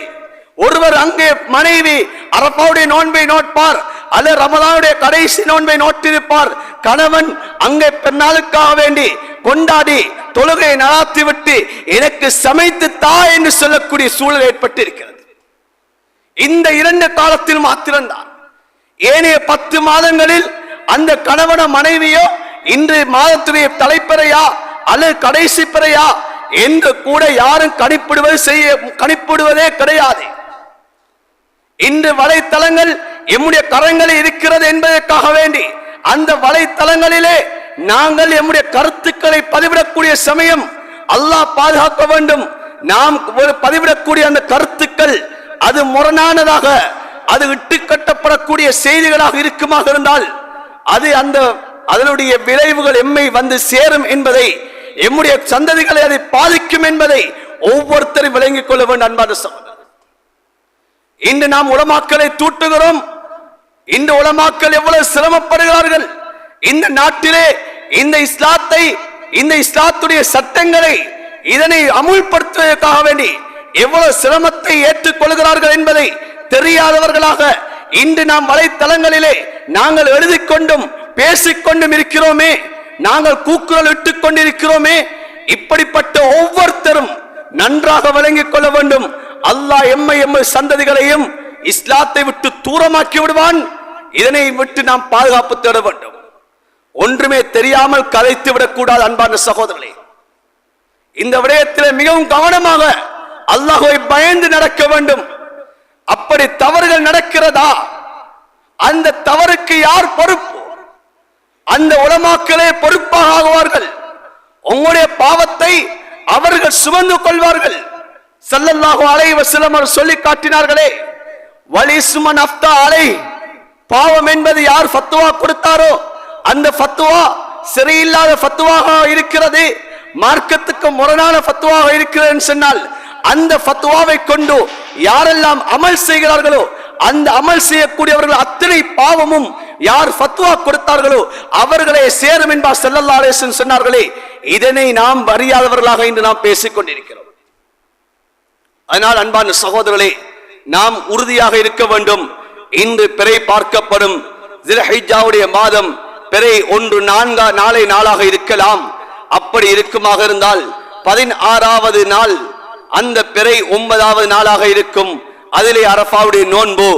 ஒருவர் அங்கே மனைவி அரபாவுடைய நோன்பை நோட்பார், அல்லது ரமலானுடைய கடைசி நோன்பை நோட்டிருப்பார். கணவன் அங்கே பெருநாளுக்காக வேண்டி கொண்டாடி தொழுகை நடாத்தி விட்டு எனக்கு சமைத்து தா என்று சொல்லக்கூடிய சூழல் ஏற்பட்டிருக்கிறது. இந்த 2 காலத்தில் மாத்திரம்தான். ஏனைய 10 மாதங்களில் அந்த கணவன மனைவியோ இன்று மாதத்துடைய தலைப்பிறையா அல்லது கடைசி பிறையா என்று கூட யாரும் கணிப்பிடுவதே கிடையாது. இன்று வலைத்தளங்கள் எம்முடைய கரங்களில் இருக்கிறது என்பதற்காக வேண்டி அந்த வலைத்தளங்களிலே நாங்கள் எம்முடைய கருத்துக்களை பதிவிடக்கூடிய சமயம் அல்லாஹ் பாதுகாக்க வேண்டும். நாம் பதிவிடக்கூடிய அந்த கருத்துக்கள் அது முரணானதாக, அது இட்டுக்கட்டப்படக்கூடிய செய்திகளாக இருக்குமாக இருந்தால் அது அதனுடைய விளைவுகள் எம்மை வந்து சேரும் என்பதை, எம்முடைய சந்ததிகளை அதை பாதிக்கும் என்பதை ஒவ்வொருத்தரும் விளங்கிக் கொள்ள வேண்டும். அன்பான சகோதரர், இன்று நாம் உலமாக்களை தூட்டுகிறோம். இந்த உலமாக்கள் எவ்வளவு சிரமப்படுகிறார்கள். இந்த நாட்டிலே இந்த இஸ்லாத்துடைய சட்டங்களை இதனை அமுல்படுத்துவதற்காக வேண்டி எவ்வளவு சிரமத்தை ஏற்றுக்கொள்கிறார்கள் என்பதை தெரியாதவர்களாக இன்று நாம் வலைத்தளங்களிலே நாங்கள் எழுதிக்கொண்டும் பேசிக்கொண்டும் இருக்கிறோமே, நாங்கள் கூக்குரல் இட்டுக் கொண்டிருக்கிறோமே, இப்படிப்பட்ட ஒவ்வொருத்தரும் நன்றாக விளங்கிக் கொள்ள வேண்டும். அல்லாஹ் எம்மை சந்ததிகளையும் இஸ்லாத்தை விட்டு தூரமாக்கி விடுவான். இதனை விட்டு நாம் பாதுகாப்பு தேட வேண்டும். ஒன்றுமே தெரியாமல் கலைத்து விடக்கூடாது. அன்பான சகோதரர்களே, இந்த விடயத்தில் மிகவும் கவனமாக அல்லாஹ்வை பயந்து நடக்க வேண்டும். அப்படி தவறுகள் நடக்கிறதா, அந்த தவறுக்கு யார் பொறுப்பு? அந்த உலமாக்களே பொறுப்பாக ஆகுவார்கள். உங்களுடைய பாவத்தை அவர்கள் சுமந்து கொள்வார்கள். ஸல்லல்லாஹு அலைஹி வஸல்லம் அவர்கள் சொல்லி காட்டினார்களே, வலிஸ்மன் அஃப்தா அலை, பாவம் என்பது யார் ஃபத்வா கொடுத்தாரோ அந்த ஃபத்வா சரியில்லாத ஃபத்வாக இருக்கிறது, மார்க்கத்துக்கு முரணான ஃபத்வாக இருக்கிறது சொன்னால் அந்த ஃபத்வாவை கொண்டு யாரெல்லாம் அமல் செய்கிறார்களோ அந்த அமல் செய்யக்கூடியவர்கள் அத்தனை பாவமும் யார் ஃபத்வா கொடுத்தார்களோ அவர்களே சேரும் என்பார் ஸல்லல்லாஹு அலைஹி வஸல்லம் சொன்னார்களே. இதனை நாம் அறியாதவர்களாக இன்று நாம் பேசிக் கொண்டிருக்கிறோம். அதனால் அன்பான சகோதரர்களே, நாம் உறுதியாக இருக்க வேண்டும். இன்று பிறை பார்க்கப்படும் ஸில்ஹிஜ்ஜாவுடைய மாதம் பிறை 1 நாளை நாளாக இருக்கலாம். அப்படி இருக்குமாக இருந்தால் 16வது நாள் அந்த பிறை 9வது நாளாக இருக்கும். அதிலே அரஃபாவுடைய நோன்பு,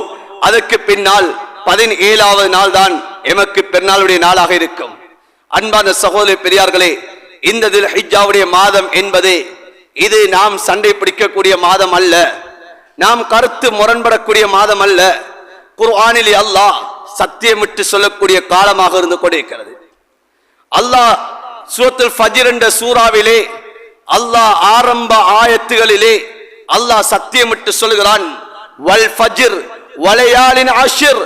அதற்கு பின்னால் 17வது நாள் தான் எமக்கு பெருநாளுடைய நாளாக இருக்கும். அன்பான சகோதர பெரியார்களே, இந்த ஸில்ஹிஜ்ஜாவுடைய மாதம் என்பது இது நாம் சண்டை பிடிக்கக்கூடிய மாதம் அல்ல, நாம் கருத்து முரண்படக்கூடிய மாதம் அல்ல. குர்ஆனிலே அல்லாஹ் சத்தியமிட்டு சொல்லக்கூடிய காலமாக இருந்து கொண்டிருக்கிறது. அல்லாஹ் சூரத்துல் ஃபஜ்ர் என்ற சூறாவிலே அல்லாஹ் ஆரம்ப ஆயத்துகளிலே அல்லாஹ் சத்தியமிட்டு சொல்கிறான், வல் ஃபஜ்ர் வலயாலின் அஷ்ர்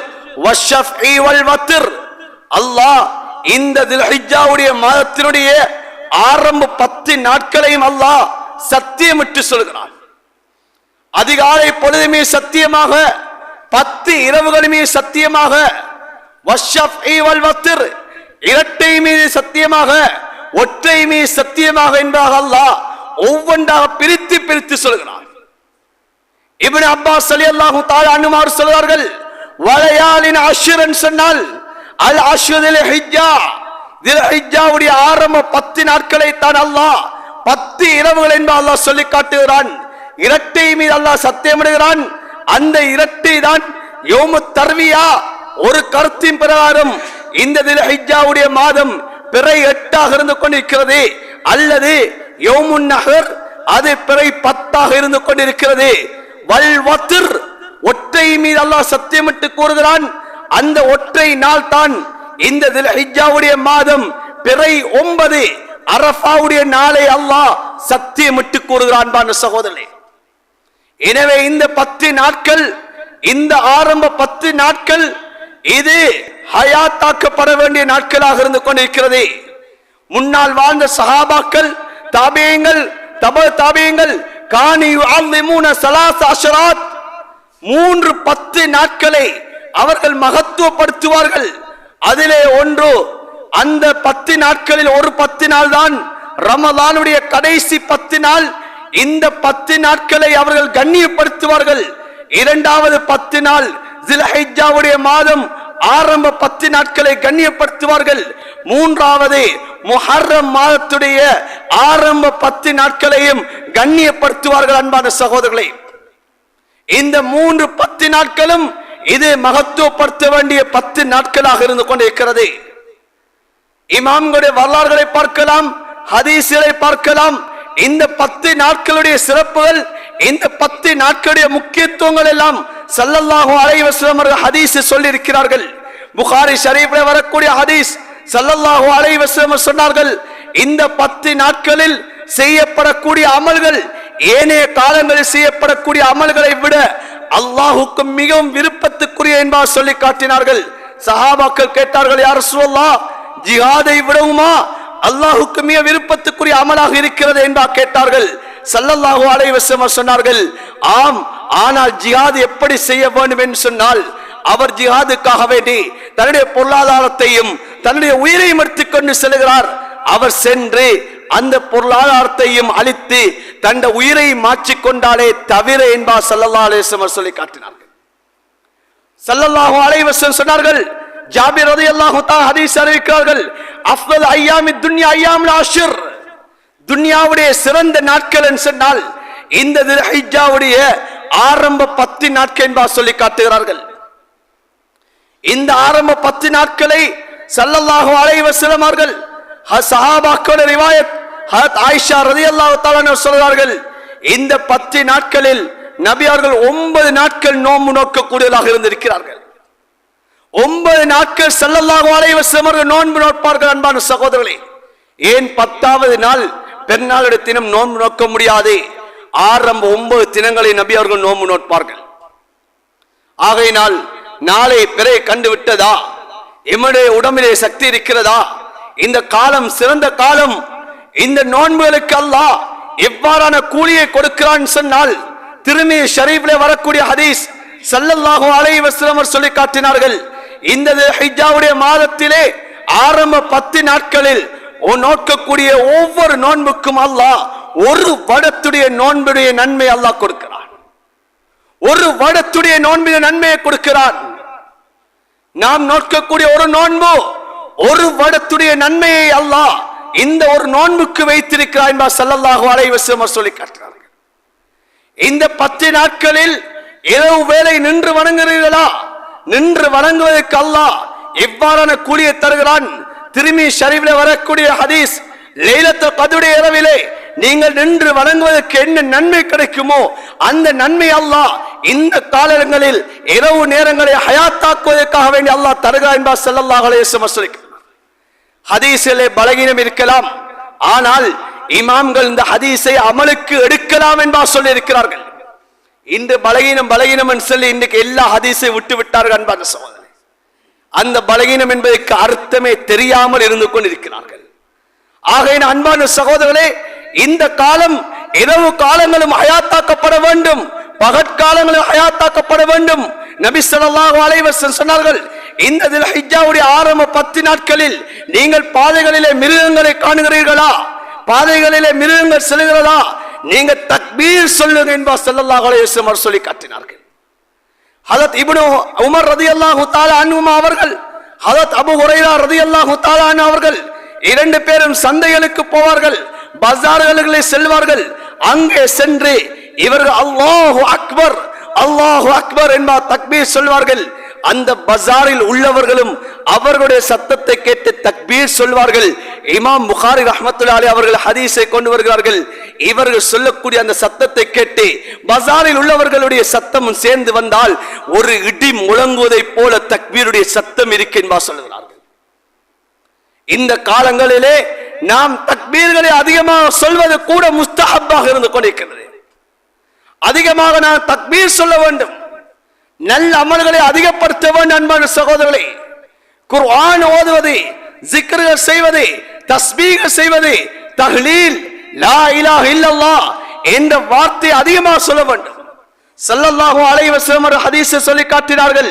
வஷ்ஷஃபி வல் வத்ர். அல்லாஹ் இந்த ஸில்ஹிஜ்ஜாவுடைய மாதத்தினுடைய ஆரம்ப 10 நாட்களையும் அல்லாஹ் சத்தியமிட்டு சொல்கிறான். அதிகாலை பொழுதுமே சத்தியமாக, 10 இரவுகளுமே சத்தியமாக, வஷ்ஷஃபி வல் வத்ர் இரட்டை மீது சத்தியமாக, ஒற்றை மீது சத்தியமாக என்பதாக அல்லாஹ் ஒவ்வொன்றாக பிரித்து பிரித்து சொல்கிறான். இப்னு அப்பாஸ் ரலியல்லாஹு தஆலா அன்ஹு சொல்கிறார்கள், வலயாலின் அஷ்ரன் சொன்னால் அல் அஷ்ருல் ஹிஜ்ஜா, ஸில்ஹிஜ்ஜாவுடைய ஆரம்ப 10 நாட்களை தான் அல்லாஹ் 10 இரவுகள் என்று அல்லாஹ் சொல்லி காட்டுகிறான். இரட்டை மீது அல்லாஹ் சத்தியமிடுகிறான். அந்த இரட்டை தான் யௌமுத் தர்வியா. ஒரு கருத்தின் பிரகாரம் இந்த ஸில்ஹிஜ்ஜாவுடைய மாதம் பிறை 8ஆக இருந்து கொண்டிருக்கிறது, அல்லது யௌமுன் நஹர் அது பிறை 10ஆக இருந்து கொண்டிருக்கிறது. வல் வத்ர் ஒற்றை மீது அல்லாஹ் சத்தியமிட்டு கூறுகிறான். அந்த ஒற்றை நாள் தான் இந்த ஸில்ஹிஜ்ஜாவுடைய மாதம் பிறை 9 அரஃபாவுடைய நாளை அல்லாஹ் சத்தியமிட்டு கூறுகிறான். சகோதரர்களே, எனவே இந்த 10 நாட்கள், இந்த ஆரம்ப 10 நாட்கள் இது ஹயாத்தாக்கப்பட வேண்டிய நாட்களாக இருந்து கொண்டிருக்கிறது. முன்னால் வாழ்ந்த சஹாபாக்கள், தாபியீங்கள், தப தாபியீங்கள் கானி யுஅல்லிமூன ஸலாஸ அஷராத், 10 நாட்களை அவர்கள் மகத்துவப்படுத்துவார்கள். அதிலே ஒன்று, அந்த 10 நாட்களில் ஒரு 10 நாள் தான் ரமலானுடைய கடைசி 10 நாள். இந்த 10 நாட்களை அவர்கள் கண்ணியப்படுத்துவார்கள். இரண்டாவது 10 நாள் ஸில்ஹிஜ்ஜாவுடைய மாதம் ஆரம்ப 10 நாட்களை கண்ணியப்படுத்துவார்கள். மூன்றாவது முஹர்ரம் மாதத்துடைய ஆரம்ப 10 நாட்களையும் கண்ணியப்படுத்துவார்கள். அன்பான சகோதரர்களே, இந்த 10 நாட்களும் இது மகத்துவப்படுத்த வேண்டிய 10 நாட்களாக இருந்து கொண்டிருக்கிறது. இமாம்களுடைய வரலாறுகளை பார்க்கலாம், ஹதீஸ்களை பார்க்கலாம். இந்த 10 நாட்களுடைய சிறப்புகள், இந்த 10 நாட்களுடைய முக்கியத்துவங்கள் எல்லாம் ஸல்லல்லாஹு அலைஹி வஸல்லம் அவர்கள் ஹதீஸ் சொல்லி இருக்கிறார்கள். புகாரி ஷரீஃபில் வரக்கூடிய ஹதீஸ், ஸல்லல்லாஹு அலைஹி வஸல்லம் சொன்னார்கள், இந்த 10 நாட்களில் செய்யப்படக்கூடிய அமல்கள் ஏனைய காலங்களில் செய்யப்படக்கூடிய அமல்களை விட அல்லாஹ்வுக்கு மிகவும் விருப்பத்துக்குரிய என்பதாக சொல்லி காட்டினார்கள். சஹாபாக்கள் கேட்டார்கள், யா ரசூலல்லாஹ், ஜிஹாதை விடவுமா அல்லாஹ்வுக்கு மிக விருப்பத்துக்குரிய அமலாக இருக்கிறது என்பதாக கேட்டார்கள். ஸல்லல்லாஹு அலைஹி வஸல்லம் சொன்னார்கள், ஆம், ஆனால் ஜிஹாத் எப்படி செய்ய வேண்டும் என்று சொன்னால், அவர் ஜிஹாதுக்காக வேண்டி தன்னுடைய பொருளாதாரத்தையும் தன்னுடைய உயிரையும் எடுத்துக்கொண்டு செல்கிறார். அவர் சென்று அந்த பொருளாதாரத்தையும் அழித்து தன்னுடைய உயிரை மாற்றிக்கொண்டாலே தவிர என்பார் ஸல்லல்லாஹு அலைஹி வஸல்லம் சொல்லி காட்டினார்கள். ஸல்லல்லாஹு அலைஹி வஸல்லம் சொன்னார்கள், ஜாபிர் ரலியல்லாஹு தஆலா ஹதீஸ் அறிவிக்கிறார்கள், அஃதல் அய்யாமி துன்யா அய்யாமுல் அஷ்ர், துன்யாவுடைய சிறந்த நாட்கள் என்று சொன்னால் இந்த தில்ஹிஜ்ஜாவுடைய ஆரம்ப 10 நாட்கள் என்பா சொல்லி காட்டுகிறார்கள். இந்த ஆரம்ப 10 நாட்களை ஸல்லல்லாஹு அலைஹி வஸல்லம் அவர்கள் சஹாபாக்களுடைய ரிவாயத் ஹஜ்ரத் ஆயிஷா ரலியல்லாஹு தஆலா அன்ஹா சொல்கிறார்கள், இந்த 10 நாட்களில் நபி அவர்கள் 9 நாட்கள் நோன்பு நோக்கக்கூடியவர்களாக இருந்திருக்கிறார்கள். 9 நாட்கள் ஸல்லல்லாஹு அலைஹி வஸல்லம் அவர்கள் நோன்பு நோட்பார்கள். அன்பான சகோதரர்களே, ஏன் 10வது நாள் பெருநாளுடைய தினம் நோன்பு நோக்க முடியாது? ஆரம்ப 9 தினங்களை நபி அவர்கள் நோன்பு நோட்பார்கள். ஆகையினால் நாளை பிறை கண்டு விட்டதா, எம்முடைய உடம்பிலே சக்தி இருக்கிறதா, இந்த காலம் சிறந்த காலம், இந்த நோன்புகளுக்கு அல்லாஹ் எவ்வாறான கூலியை கொடுக்கிறான் சொன்னால், திருமிதி ஷரீஃபிலே வரக்கூடிய ஹதீஸ் ஸல்லல்லாஹு அலைஹி வஸல்லம் சொல்லி காட்டினார்கள், இந்த ஹிஜ்ஜாவுடைய மாதத்திலே ஆரம்ப 10 நாட்களில் நோக்கக்கூடிய ஒவ்வொரு நோன்புக்கும் அல்லாஹ் ஒரு வருடத்துடைய நோன்புடைய நன்மை அல்லாஹ் கொடுக்கிறான். ஒரு வருடத்துடைய நோன்புடைய நன்மையை கொடுக்கிறான். நாம் நோக்கக்கூடிய ஒரு நோன்பு ஒரு வருடத்துடைய நன்மையை அல்லாஹ் இந்த ஒரு நோன்புக்கு வைத்திருக்கிறார் என்பா ஸல்லல்லாஹு அலைஹி வஸல்லம் சொல்லி காட்டுகிறார்கள். இந்த 10 நாட்களில் இரவு வேளை நின்று வணங்குகிறீர்களா? நின்று வணங்குவதற்கு அல்லாஹ் எவ்வாறான கூலியை தருகிறான்? திருமிதி ஷரீஃபிலே வரக்கூடிய ஹதீஸ், லைலத்துல் கத்ருடைய இரவிலே நீங்கள் நின்று வணங்குவதற்கு என்ன நன்மை கிடைக்குமோ அந்த நன்மை அல்லாஹ் இந்த காலங்களில் இரவு நேரங்களை ஹயாத்தாக்குவதற்காக வேண்டி அல்லாஹ் தருகிறான் என்பா ஸல்லல்லாஹு அலைஹி வஸல்லம் சொல்லி. ஹதீஸிலே பலகீனம் இருக்கலாம், ஆனால் இமாம்கள் இந்த ஹதீஸை அமலுக்கு எடுக்கலாம் என்பா சொல்லி இருக்கிறார்கள். இந்த பலகீனம் என்று சொல்லி இன்றைக்கு எல்லா ஹதீஸை விட்டு விட்டார்கள். அன்பான சகோதரர்களே, அந்த பலகீனம் என்பதற்கு அர்த்தமே தெரியாமல் இருந்து கொண்டிருக்கிறார்கள். ஆகையினால் அன்பான சகோதரர்களே, இந்த காலம் இரவு காலங்களும் ஹயாத்தாக்கப்பட வேண்டும், பகற்காலங்களும் ஹயாத்தாக்கப்பட வேண்டும். நபி ஸல்லல்லாஹு அலைஹி வஸல்லம் சொன்னார்கள், இந்த தில்ஹிஜ்ஜாவுடைய ஆரம்ப 10 நாட்களில் நீங்கள் பாதைகளிலே மிருகங்களை காணுகிறீர்களா? பாதைகளிலே மிருகங்கள் செல்கிறதா? நீங்க தக்பீர் சொல்லுங்க என்பா ஸல்லல்லாஹு அலைஹி வஸல்லம் சொல்லி காட்டினார்கள். ஹஜ்ரத் இப்னு உமர் ரலியல்லாஹு தஆலா அன்ஹுமா அவர்கள், ஹஜ்ரத் அபூ ஹுரைரா ரலியல்லாஹு தஆலா அன்ஹு அவர்கள் 2 பேரும் சந்தைகளுக்கு போவார்கள், பஜார்களுக்கு செல்வார்கள். அங்கே சென்று இவர்கள் அல்லாஹு அக்பர் அல்லாஹு அக்பர் என்பா தக்பீர் சொல்வார்கள். அந்த பஜாரில் உள்ளவர்களும் அவர்களுடைய சத்தத்தை கேட்டு தக்பீர் சொல்வார்கள். இமாம் புகாரி ரஹ்மத்துல்லாஹி அலைஹி அவர்கள் ஹதீஸை கொண்டு வருகிறார்கள். இவர்கள் சொல்லக்கூடிய அந்த சத்தத்தை கேட்டு பஜாரில் உள்ளவர்களுடைய சத்தமும் சேர்ந்து வந்தால் ஒரு இடி முழங்குவதை போல தக்பீருடைய சத்தம் இருக்கின்றா சொல்கிறார்கள். இந்த காலங்களிலே நாம் தக்பீர்களை அதிகமாக சொல்வது கூட முஸ்தஹப்பாக இருந்து கொண்டிருக்கிறது. அதிகமாக நாம் தக்பீர் சொல்ல வேண்டும், நல்ல அமல்களை அதிகப்படுத்த வேண்டும். அன்பான சகோதரர்களே, குர்ஆன் ஓதுவது, ஜிக்ர்கள் செய்வது, தஸ்பீஹ் செய்வது, தஹ்லீல், லா இலாஹ இல்லல்லாஹ் என்ற வார்த்தை அதிகமாக சொல்ல வேண்டும். ஸல்லல்லாஹு அலைஹி வஸல்லம் ஹதீஸை சொல்லி காட்டினார்கள்,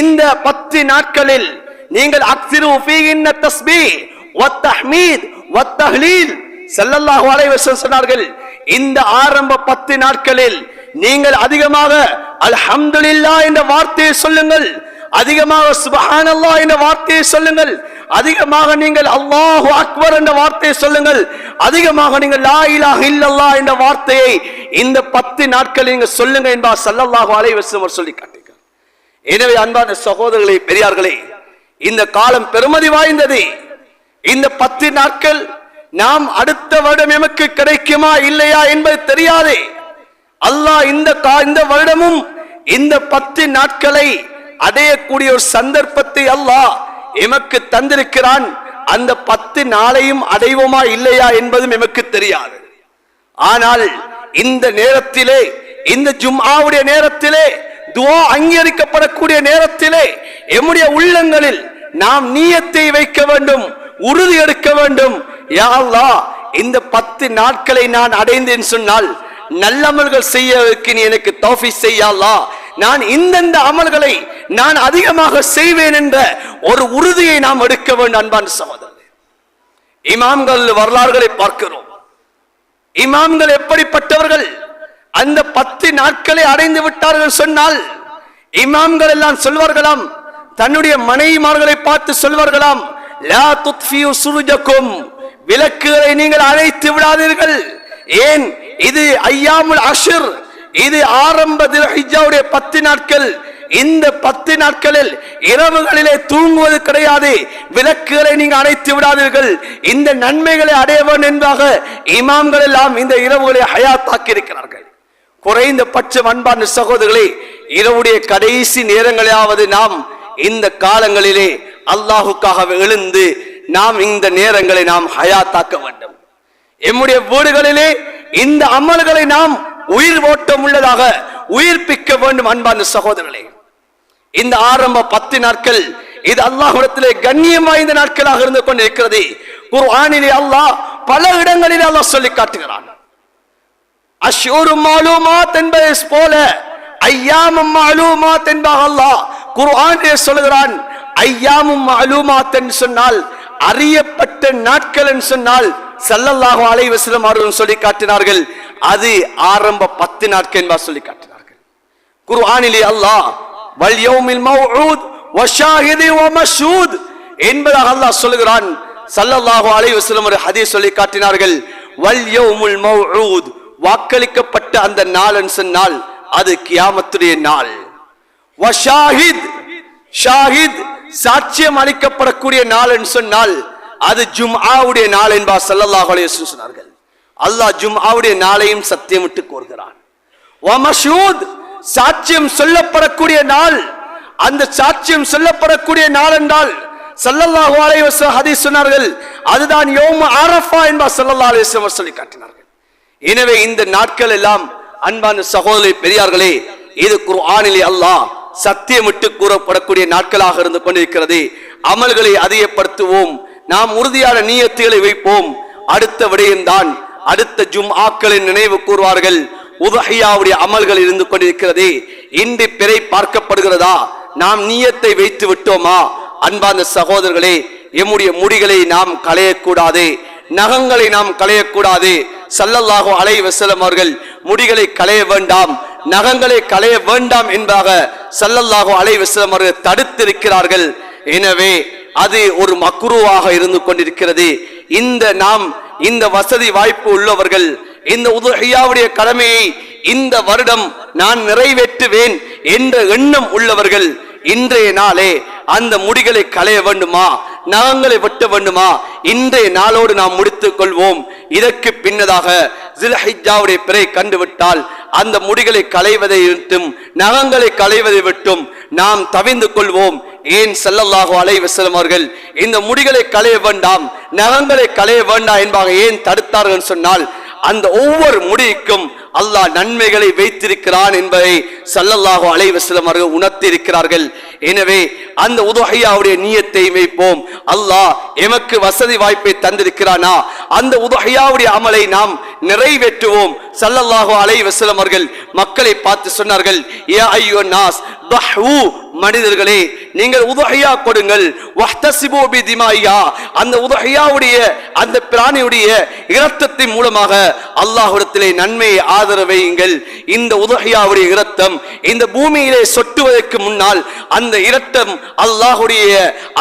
இந்த 10 நாட்களில் நீங்கள் அக்ஸிரு ஃபீஹின்ன தஸ்பீஹ் வத் தஹ்மீத் வத் தஹ்லீல், ஸல்லல்லாஹு அலைஹி வஸல்லம் சொன்னார்கள், இந்த ஆரம்ப 10 நாட்களில் நீங்கள் அதிகமாக அல்ஹம்துலில்லாஹ் என்ற வார்த்தையை சொல்லுங்கள், அதிகமாக சுப்ஹானல்லாஹ் என்ற வார்த்தையை சொல்லுங்கள், அதிகமாக நீங்கள் அல்லாஹு அக்பர் என்ற வார்த்தையை சொல்லுங்கள், அதிகமாக நீங்கள் லா இலாஹ இல்லல்லாஹ் என்ற வார்த்தையை இந்த 10 நாட்களில் நீங்கள் சொல்லுங்க என்பா ஸல்லல்லாஹு அலைஹி வஸல்லம் சொல்லி காட்டுகிறார். எனவே அன்பான சகோதரர்களே, பெரியார்களே, இந்த காலம் பெருமதி வாய்ந்தது. இந்த 10 நாட்கள் நாம் அடுத்த வருடம் எமக்கு கிடைக்குமா இல்லையா என்பது தெரியாது. அல்லாஹ் இந்த வருடமும் இந்த 10 நாட்களை அடையக்கூடிய ஒரு சந்தர்ப்பத்தை அல்லாஹ் எமக்கு தந்திருக்கிறான். அந்த 10 நாளையும் அடைவோமா இல்லையா என்பதும் எமக்கு தெரியாது. ஆனால் இந்த நேரத்திலே, இந்த ஜும்ஆவுடைய நேரத்திலே, துஆ அங்கீகரிக்கப்படக்கூடிய நேரத்திலே எம்முடைய உள்ளங்களில் நாம் நியத்தை வைக்க வேண்டும், உறுதி எடுக்க வேண்டும். யா அல்லாஹ், இந்த 10 நாட்களை நான் அடைந்தேன் சொன்னால் நல்லமல்கள் செய்யறதுக்கு நீ எனக்கு தௌஃபீக் செய்ய அல்லாஹ், நான் இந்த அமல்களை நான் அதிகமாக செய்வேன் என்ற ஒரு உறுதியை நாம் எடுக்க வேண்டும். அன்பான சகோதரர்களே, இமாம்கள் வரலாறுகளை பார்க்கிறோம். இமாம்கள் எப்படிப்பட்டவர்கள்? அந்த 10 நாட்களை அடைந்து விட்டார்கள் சொன்னால் இமாம்கள் எல்லாம் சொல்வார்களாம், தன்னுடைய மனைவிமார்களை பார்த்து சொல்வார்களாம், லா துத்ஃபியு சுருஜக்கும், விளக்குகளை நீங்கள் அணைத்து விடாதீர்கள். ஏன்? இது ஐயாமுல் அஷ்ர், இது ஆரம்ப தில்ஹிஜ்ஜாவுடைய 10 நாட்கள். இந்த 10 நாட்களில் இரவுகளிலே தூங்குவது கிடையாது. விளக்குகளை நீங்க அணைத்து விடாதீர்கள். இந்த நன்மைகளை அடையவன் என்பதாக இமாம்கள் எல்லாம் இந்த இரவுகளை ஹயாத்தாக்கி இருக்கிறார்கள். குறைந்தபட்சம் அன்பான சகோதரர்களே, இரவுடைய கடைசி நேரங்களாவது நாம் இந்த காலங்களிலே அல்லாஹுக்காக எழுந்து நாம் இந்த நேரங்களை நாம் ஹயாத்தாக்க வேண்டும். எம்முடைய வீடுகளிலே இந்த அமல்களை நாம் உயிர் ஓட்டம் உள்ளதாக உயிர்ப்பிக்க வேண்டும். அன்பான சகோதரர்களே, இந்த ஆரம்ப 10 நாட்கள் இது அல்லாஹ்விடத்திலே கண்ணியம் வாய்ந்த நாட்களாக இருந்து கொண்டிருக்கிறது. குர்ஆனிலே அல்லாஹ் பல இடங்களிலே அல்லாஹ் சொல்லி காட்டுகிறான். அஷ்ஹுரு மாலூமாத் என்பதை போல ஐயாமும் மாலூமாத் என்பதாக அல்லாஹ் குர்ஆனிலே சொல்கிறான். ஐயாமும் மாலூமாத் என்று சொன்னால் அறியப்பட்ட நாட்கள் என்று சொன்னால் ஸல்லல்லாஹு அலைஹி வஸல்லம் அவர்கள் சொல்லி காட்டினார்கள். அது ஆரம்ப 10 நாட்கள் என்பதாக சொல்லி காட்டினார்கள். குர்ஆனிலே அல்லாஹ் வல் யௌமில் மவ்ஊத் வஷாஹிதி வமஷூத் என்பதாக அல்லாஹ் சொல்கிறான். ஸல்லல்லாஹு அலைஹி வஸல்லம் ஒரு ஹதீஸ் சொல்லி காட்டினார்கள். வல் யௌமுல் மவ்ஊத், வாக்களிக்கப்பட்ட அந்த நாள் என்று சொன்னால் அது கியாமத்துடைய நாள். வஷாஹித், ஷாஹித் சாட்சியம் அளிக்கப்படக்கூடிய நாள் என்று சொன்னால் அது ஜும்ஆவுடைய நாள் என்பார் ஸல்லல்லாஹு அலைஹி வஸல்லம் சொன்னார்கள். அல்லாஹ் ஜும்ஆவுடைய நாளையும் சத்தியமிட்டு கூறுகிறான். வமஷூத், சாட்சியம் சொல்லப்படக்கூடிய நாள். அந்த சாட்சியம் சொல்லப்படக்கூடிய நாள் என்றால் ஸல்லல்லாஹு அலைஹி வஸல்லம் ஹதீஸ் சொன்னார்கள், அதுதான் யௌம அரஃபா என்பார் ஸல்லல்லாஹு அலைஹி வஸல்லம் சொல்லி காட்டினார்கள். எனவே இந்த நாட்கள் எல்லாம் அன்பான சகோதரி பெரியார்களே, இது குர்ஆனிலே அல்லாஹ் சத்தியமிட்டு கூறப்படக்கூடிய நாட்களாக இருந்து கொண்டிருக்கிறது. அமல்களை அதிகப்படுத்துவோம், நாம் உறுதியான நியத்துகளை வைப்போம். அடுத்த விடயம்தான் அடுத்த ஜும்ஆக்களை நினைவு கூறுவார்கள். உதஹியாவுடைய அமல்கள் இருந்து கொண்டிருக்கிறது. இன்று பிறை பார்க்கப்படுகிறதா? நாம் நியத்தை வைத்து விட்டோமா? அன்பான சகோதரர்களே, எம்முடைய முடிகளை நாம் களையக்கூடாது, நகங்களை நாம் களையக்கூடாது. ஸல்லல்லாஹு அலைஹி வஸல்லம் அவர்கள் முடிகளை களைய வேண்டாம், நகங்களை களைய வேண்டாம் என்பதாக ஸல்லல்லாஹு அலைஹி வஸல்லம் அவர்கள் தடுத்திருக்கிறார்கள். எனவே அது ஒரு மக்ரூவாக இருந்து கொண்டிருக்கிறது. இந்த வசதி வாய்ப்பு உள்ளவர்கள் இந்த உதுஹியாவுடைய கடமையை இந்த வருடம் நான் நிறைவேற்றுவேன் என்ற எண்ணம் உள்ளவர்கள் இன்றைய நாளே அந்த முடிகளை களைய வேண்டுமா, நகங்களை வெட்ட வேண்டுமா, இன்றைய நாளோடு நாம் முடித்துக் கொள்வோம். இதற்கு பின்னதாக ஸில்ஹிஜ்ஜாவுடைய பிறை கண்டுவிட்டால் அந்த முடிகளை களைவதை விட்டும் நகங்களை களைவதை விட்டும் நாம் தவிந்து கொள்வோம். ஏன் ஸல்லல்லாஹு அலைஹி வஸல்லம் அவர்கள் இந்த முடிகளை களைய வேண்டாம், நகங்களை களைய வேண்டாம் என்பதாக ஏன் தடுத்தார்கள் சொன்னால், அந்த ஒவ்வொரு முடிக்கும் அல்லாஹ் நன்மைகளை வைத்திருக்கிறான் என்பதை ஸல்லல்லாஹு அலைஹி வஸல்லம் அவர்கள் உணர்த்தி இருக்கிறார்கள். எனவே அந்த உதுஹியாவுடைய நியத்தை வைப்போம். அல்லாஹ் எமக்கு வசதி வாய்ப்பை தந்திருக்கிறானா, அந்த உதுஹியாவுடைய அமலை நாம் நிறைவேற்றுவோம். ஸல்லல்லாஹு அலைஹி வஸல்லம் அவர்கள் மக்களை பார்த்து சொன்னார்கள், யா அய்யுன் நாஸ் தஹூ, மனிதர்களே நீங்கள் உதுஹியா கொடுங்கள். வஹ்தஸிபு பிதிமாயா, அந்த உதுஹியாவுடைய அந்த பிராணியுடைய இரத்தத்தின் மூலமாக அல்லாஹ்விடத்திலே நன்மையை ஆதரவையுங்கள். இந்த உதுஹியாவுடைய இரத்தம் இந்த பூமியிலே சொட்டுவதற்கு முன்னால் அந்த இரத்தம் அல்லாஹ்வுடைய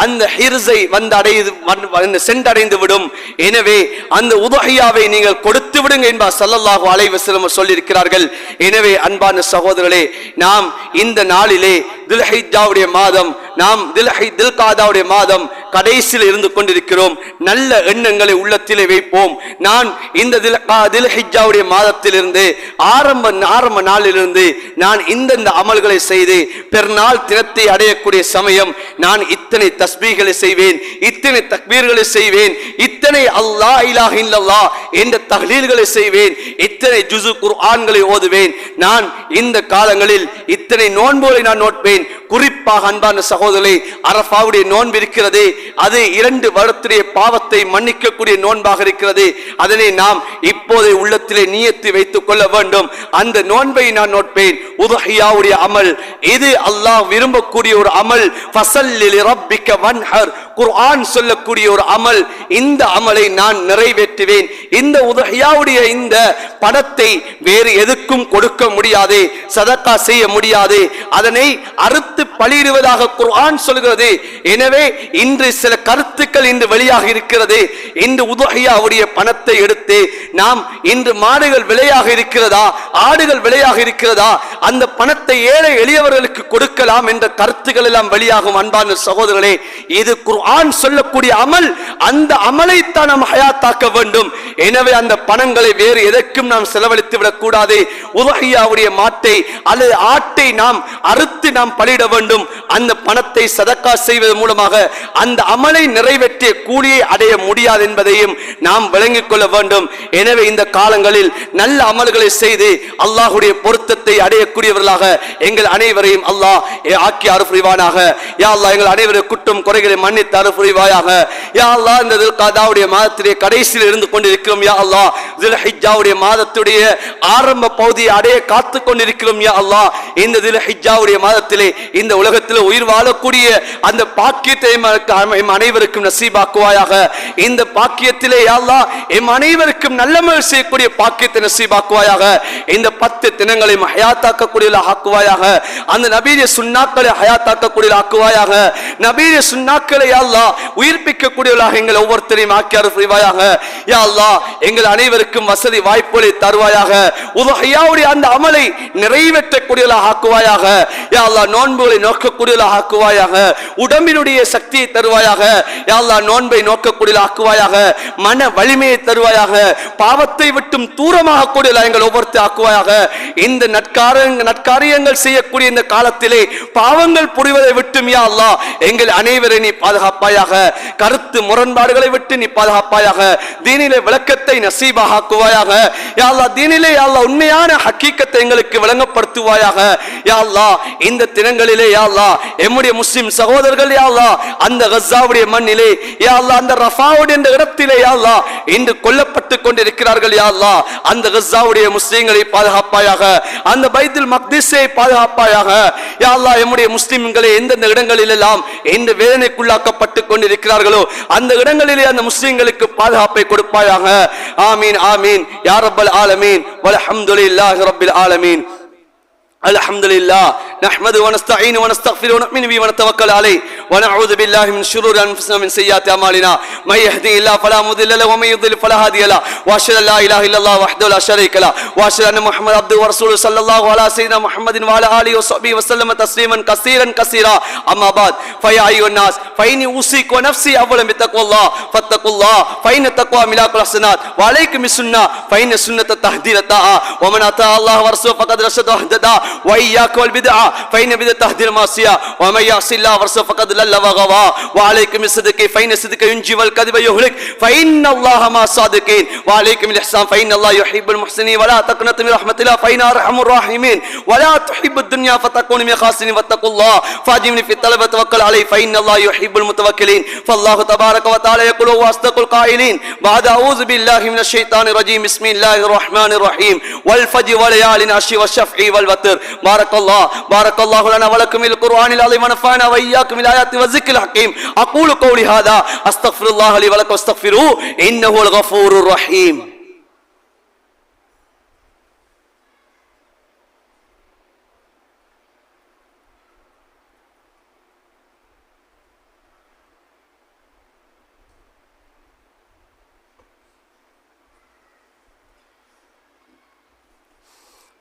அந்த ஹிர்ஸை சென்றடைந்து விடும். எனவே அந்த உதுஹியாவை நீங்கள் கொடுத்து விடுங்க என்பார் ஸல்லல்லாஹு அலைஹி வஸல்லம் சொல்லியிருக்கிறார்கள். எனவே அன்பான சகோதரர்களே, நாம் இந்த நாளிலே துல்ஹிஜ்ஜாவுடைய மாதம், நாம் தில்காதாவுடைய மாதம் கடைசியில் இருந்து கொண்டிருக்கிறோம். நல்ல எண்ணங்களை உள்ளத்திலே வைப்போம். நான் இந்த தில்ஹிஜ்ஜாவுடைய மாதத்திலிருந்து ஆரம்ப நாளிலிருந்து நான் இந்த அமல்களை செய்து பெருநாள் தினத்தை அடையக்கூடிய சமயம் நான் இத்தனை தஸ்பீகளை செய்வேன், இத்தனை தக்பீர்களை செய்வேன், இத்தனை அல்லாஹ் இலாஹ இல்லல்லாஹ் என்ற தஹ்லீல்களை செய்வேன், இத்தனை ஜுஸு குர்ஆன்களை ஓதுவேன். நான் இந்த காலங்களில் இத்தனை நோன்புகளை நான் நோட்பேன். குறிப்பாக அன்பான சகோதரர்களே, அரஃபாவுடைய நோன்பு இருக்கிறது. அது 2 வருடத்துடைய பாவத்தை மன்னிக்கக்கூடிய நோன்பாக இருக்கிறது. அதனை நாம் இப்போதே உள்ளத்திலே நியத்து வைத்துக் கொள்ள வேண்டும். அந்த நோன்பை நான் நோட்பேன். உதுஹியாவுடைய அமல் இது அல்லாஹ் விரும்பக்கூடிய ஒரு அமல். ஃபஸல் ஃபஸல்லி லிரப்பிக வன்ஹர். குர்ஆன் சொல்லக்கூடிய ஒரு அமல். இந்த அமலை நான் நிறைவேற்றுவேன். இந்த உதஹியாவுடைய இந்த பணத்தை வேறு எதுக்கும் கொடுக்க முடியாது, சதக்கா செய்ய முடியாது, அதனை அறுத்து பலியிடுவதாக குர்ஆன் சொல்கிறது. எனவே இன்று சில கருத்துக்கள் இன்று வெளியாக இருக்கிறது. இன்று உதஹியாவுடைய பணத்தை எடுத்து நாம் இன்று மாடுகள் விலையாக இருக்கிறதா, ஆடுகள் விலையாக இருக்கிறதா, அந்த பணத்தை ஏழை எளியவர்களுக்கு கொடுக்கலாம் என்ற கருத்துக்கள் எல்லாம் வெளியாகும். அன்பான சகோதரர்களே, இது குர்ஆன் சொல்லக்கூடிய அமல். அந்த அமலைத்தான் நாம் ஹயாத்தாக்க வேண்டும். எனவே அந்த பணங்களை வேறு எதற்கும் நாம் செலவழித்து விடக் கூடாது. உதஹியாவுடைய மாட்டை அல்லது ஆட்டை நாம் அறுத்து நாம் பலியிட வேண்டும். அந்த பணத்தை சதக்கா செய்வதன் மூலமாக அந்த அமலை நிறைவேற்றிய கூலியை அடைய முடியாது என்பதையும் நாம் விளங்கிக் கொள்ள வேண்டும். எனவே இந்த காலங்களில் நல்ல அமல்களை செய்து அல்லாஹ்வுடைய பொருத்தத்தை அடையக்கூடியவர்களாக எங்கள் அனைவரையும் அல்லாஹ் ஆக்கி அருள் புரிவானாக. யா அல்லாஹ், எங்கள் அனைவருடைய குற்றம் குறைகளை மன்னித்து அருள் புரிவாயாக. யா அல்லாஹ், இந்த துல்காதாவுடைய மாதத்துடைய கடைசியில் இருந்து கொண்டிருக்கிறோம். யா அல்லாஹ், துல்ஹிஜ்ஜாவுடைய மாதத்துடைய ஆரம்ப பகுதியை அடைய காத்து கொண்டிருக்கிறோம். யா அல்லாஹ், இந்த துல்ஹிஜ்ஜாவுடைய மாதத்திலே இந்த உலகத்தில் உயிர் வாழக்கூடிய அந்த பாக்கியத்தை எம் அனைவருக்கும் நசீபாக்குவாயாக. இந்த பாக்கியத்திலே யா அல்லாஹ் எம் அனைவருக்கும் நல்லமல் செய்யக்கூடிய பாக்கியத்தை நசீபாக்குவாயாக. இந்த 10 தினங்களை ஹயாத்தாக்கக்கூடியவர்களாக ஆக்குவாயாக. அந்த நபீய சுன்னாக்களை ஹயாத்தாக்கக்கூடியவர்களாக ஆக்குவாயாக. நபீய சுன்னாக்களை யா அல்லாஹ் உயிர்ப்பிக்கக்கூடியவர்களாக எங்கள் ஒவ்வொருத்தரையும் ஆக்கி அருள் புரிவாயாக. யா அல்லாஹ், எங்கள் அனைவருக்கும் வசதி வாய்ப்புகளை தருவாயாக. உதஹியாவுடைய அந்த அமலை நிறைவேற்றக்கூடியவர்களாக ஆக்குவாயாக. யா அல்லாஹ், நோன்புகளை நோக்கக்கூடியவர்களாக ஆக்குவாயாக. உடம்பினுடைய சக்தியை தருவாயாக. யா அல்லாஹ், நோன்பை நோக்கக்கூடியவர்களாக ஆக்குவாயாக. மன வலிமையை தருவாயாக. பாவத்தை விட்டும் தூரமாக கூடியவர்களாக எங்கள் ஒவ்வொருத்தர் ஆக்குவாயாக. இந்த நற்காரியங்கள் செய்யக்கூடிய இந்த காலத்திலே பாவங்கள் புரிவதை விட்டும் யா அல்லாஹ் எங்கள் அனைவரை நீ பாதுகாப்பாயாக. கருத்து முரண்பாடுகளை விட்டு நீ பாதுகாப்பாயாக. தீனிலே விளக்கத்தை நசீபாக ஆக்குவாயாக. யா அல்லாஹ், தீனிலே யா அல்லாஹ் உண்மையான ஹக்கீக்கத்தை எங்களுக்கு விளங்கப்படுத்துவாயாக. யா அல்லாஹ், இந்த தினங்களிலே யா அல்லாஹ் எம்முடைய முஸ்லிம் சகோதரர்கள் யா அல்லாஹ் அந்த கஸாவுடைய மண்ணிலே யா அல்லாஹ் அந்த ரஃபாவுடைய இந்த இடத்திலே யா அல்லாஹ் இன்று கொல்லப்பட்டு கொண்டிருக்கிறார்கள். யா அல்லாஹ், அந்த கஸாவுடைய முஸ்லிம்களை பாதுகாப்பாயாக. அந்த பைத்துல் மக்திஸை பாதுகாப்பாயாக. யா அல்லாஹ், எம்முடைய முஸ்லிம்களை எந்தெந்த இடங்களில் எல்லாம் இந்த வேதனைக்குள்ளாக்கப்பட்டு கொண்டிருக்கிறார்களோ அந்த இடங்களிலே அந்த முஸ்லிம்களுக்கு பாதுகாப்பை கொடுப்பாயாக. ஆமீன் ஆமீன் யா ரப்பல் ஆலமீன் வல்ஹம்துலில்லாஹி ரப்பில் ஆலமீன். الحمد لله نحمده ونستعينه ونستغفره ونؤمن به ونتوكل عليه ونعوذ بالله من شرور انفسنا ومن سيئات اعمالنا من يهده الله فلا مضل له ومن يضلل فلا هادي له واشهد ان لا اله الا الله وحده لا شريك له واشهد ان محمدا عبده ورسوله صلى الله على سيدنا محمد وعلى اله وصحبه وسلم تسليما كثيرا كثيرا اما بعد فيا ايها الناس فاني اوصيكم ونفسي اولا بتقوى الله فاتقوا الله فان التقوى ملاك الحسنات وعليكم بالسنه فان السنه تهدي الطاعه ومن اطاع الله ورسوله فقد رشد واهتدى وإياك والبدعة فإن بدعة تهدي المعصية ومن يعص الله ورسوله فقد ضل وغوى وعليكم بالصدق فإن الصدق ينجي والكذب يهلك فإن الله مع الصادقين وعليكم بالإحسان فإن الله يحب المحسنين ولا تقنطوا من رحمة الله فإن أرحم الراحمين ولا تحب الدنيا فتكون من الخاسرين واتقوا الله فاجمل في الطلب وتوكل عليه فإن الله يحب المتوكلين فالله تبارك وتعالى يقول وأصدق القائلين بعد أعوذ بالله من الشيطان الرجيم بسم الله الرحمن الرحيم والفجر وليال عشر والشفع والوتر بارك الله لنا ولكم القرآن العظيم ونفعنا وإياكم بالآيات والذكر الحكيم أقول قولي هذا أستغفر الله لي ولكم واستغفروه إنه الغفور الرحيم.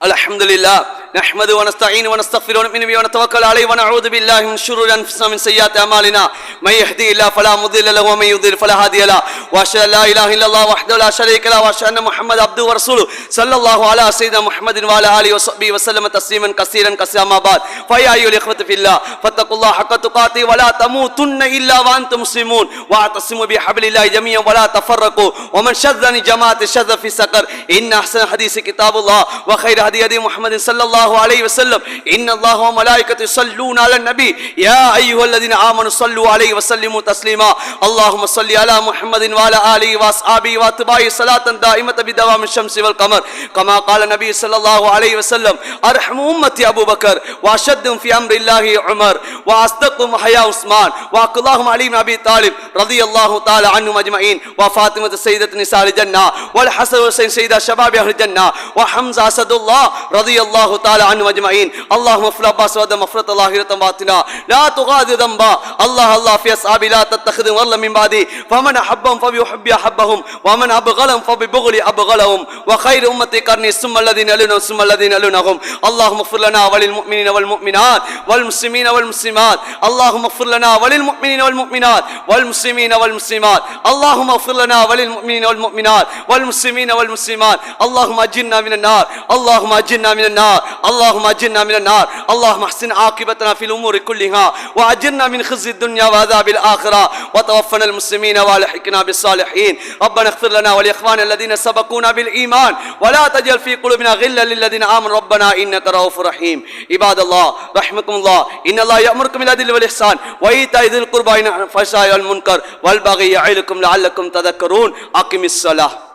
الحمد لله نحمده ونستعينه ونستغفره ونؤمن به ونتوكل عليه ونعوذ بالله من شرور انفسنا ومن سيئات اعمالنا من يهدي الله فلا مضل له ومن يضلل فلا هادي له واشهد ان لا اله الا الله وحده لا شريك له واشهد ان محمدا عبده ورسوله صلى الله على سيدنا محمد وعلى اله وصحبه وسلم تسليما كثيرا كثيرا ما بعد فيا ايها الاخوه في الله فاتقوا الله حق تقاته ولا تموتن الا وانتم مسلمون واعتصموا بحبل الله جميعا ولا تفرقوا ومن شذ عن جماعه شذ في سقر ان احسن الحديث كتاب الله وخير هدي محمد صلى الله الله عليه وسلم إن الله وملائكته يصلون على النبي يا أيها الذين آمنوا صلوا عليه وسلموا تسليما اللهم صل على محمد وعلى آله وأصحابه وأتباعه صلاة دائمة بدوام الشمس والقمر كما قال النبي صلى الله عليه وسلم أرحم أمتي أبو بكر وأشدهم في أمر الله عمر وأصدقهم حياء عثمان وأقلاهم علي بن أبي طالب رضي الله تعالى عنهم أجمعين وفاطمة سيدة نساء الجنة والحسن والحسين سيدة شباب أهل الجنة وحمزة أسد الله رضي الله تعالى عنهم أجمعين اللهم اغفر عباس ودم مغفرة ظاهرة باطنة لا تغادر ذنبا الله في أصحابي لا تتخذهم غلا من بعدي فمن أحبهم فبحبي أحبهم ومن أبغلهم فببغلي أبغلهم وخير أمتي قرني ثم الذين يلونهم ثم الذين يلونهم اللهم اغفر لنا وللمؤمنين والمؤمنات والمسلمين والمسلمات اللهم اغفر لنا وللمؤمنين والمؤمنات والمسلمين والمسلمات اللهم اغفر لنا وللمؤمنين والمؤمنات والمسلمين والمسلمات اللهم أجرنا من النار اللهم أجرنا من النار اللهم أجرنا من النار اللهم احسن عاقبتنا في الأمور كلها وأجرنا من خزي الدنيا وعذاب الآخرة وتوفنا المسلمين والحقنا بالصالحين ربنا اغفر لنا ولإخواننا الذين سبقونا بالإيمان ولا تجعل في قلوبنا غلا للذين آمنوا ربنا إنك رؤوف رحيم عباد الله رحمكم الله إن الله يأمركم بالعدل والإحسان وإيتاء ذي القربى والنهي عن الفحشاء والمنكر والبغي يعظكم لعلكم تذكرون أقم الصلاة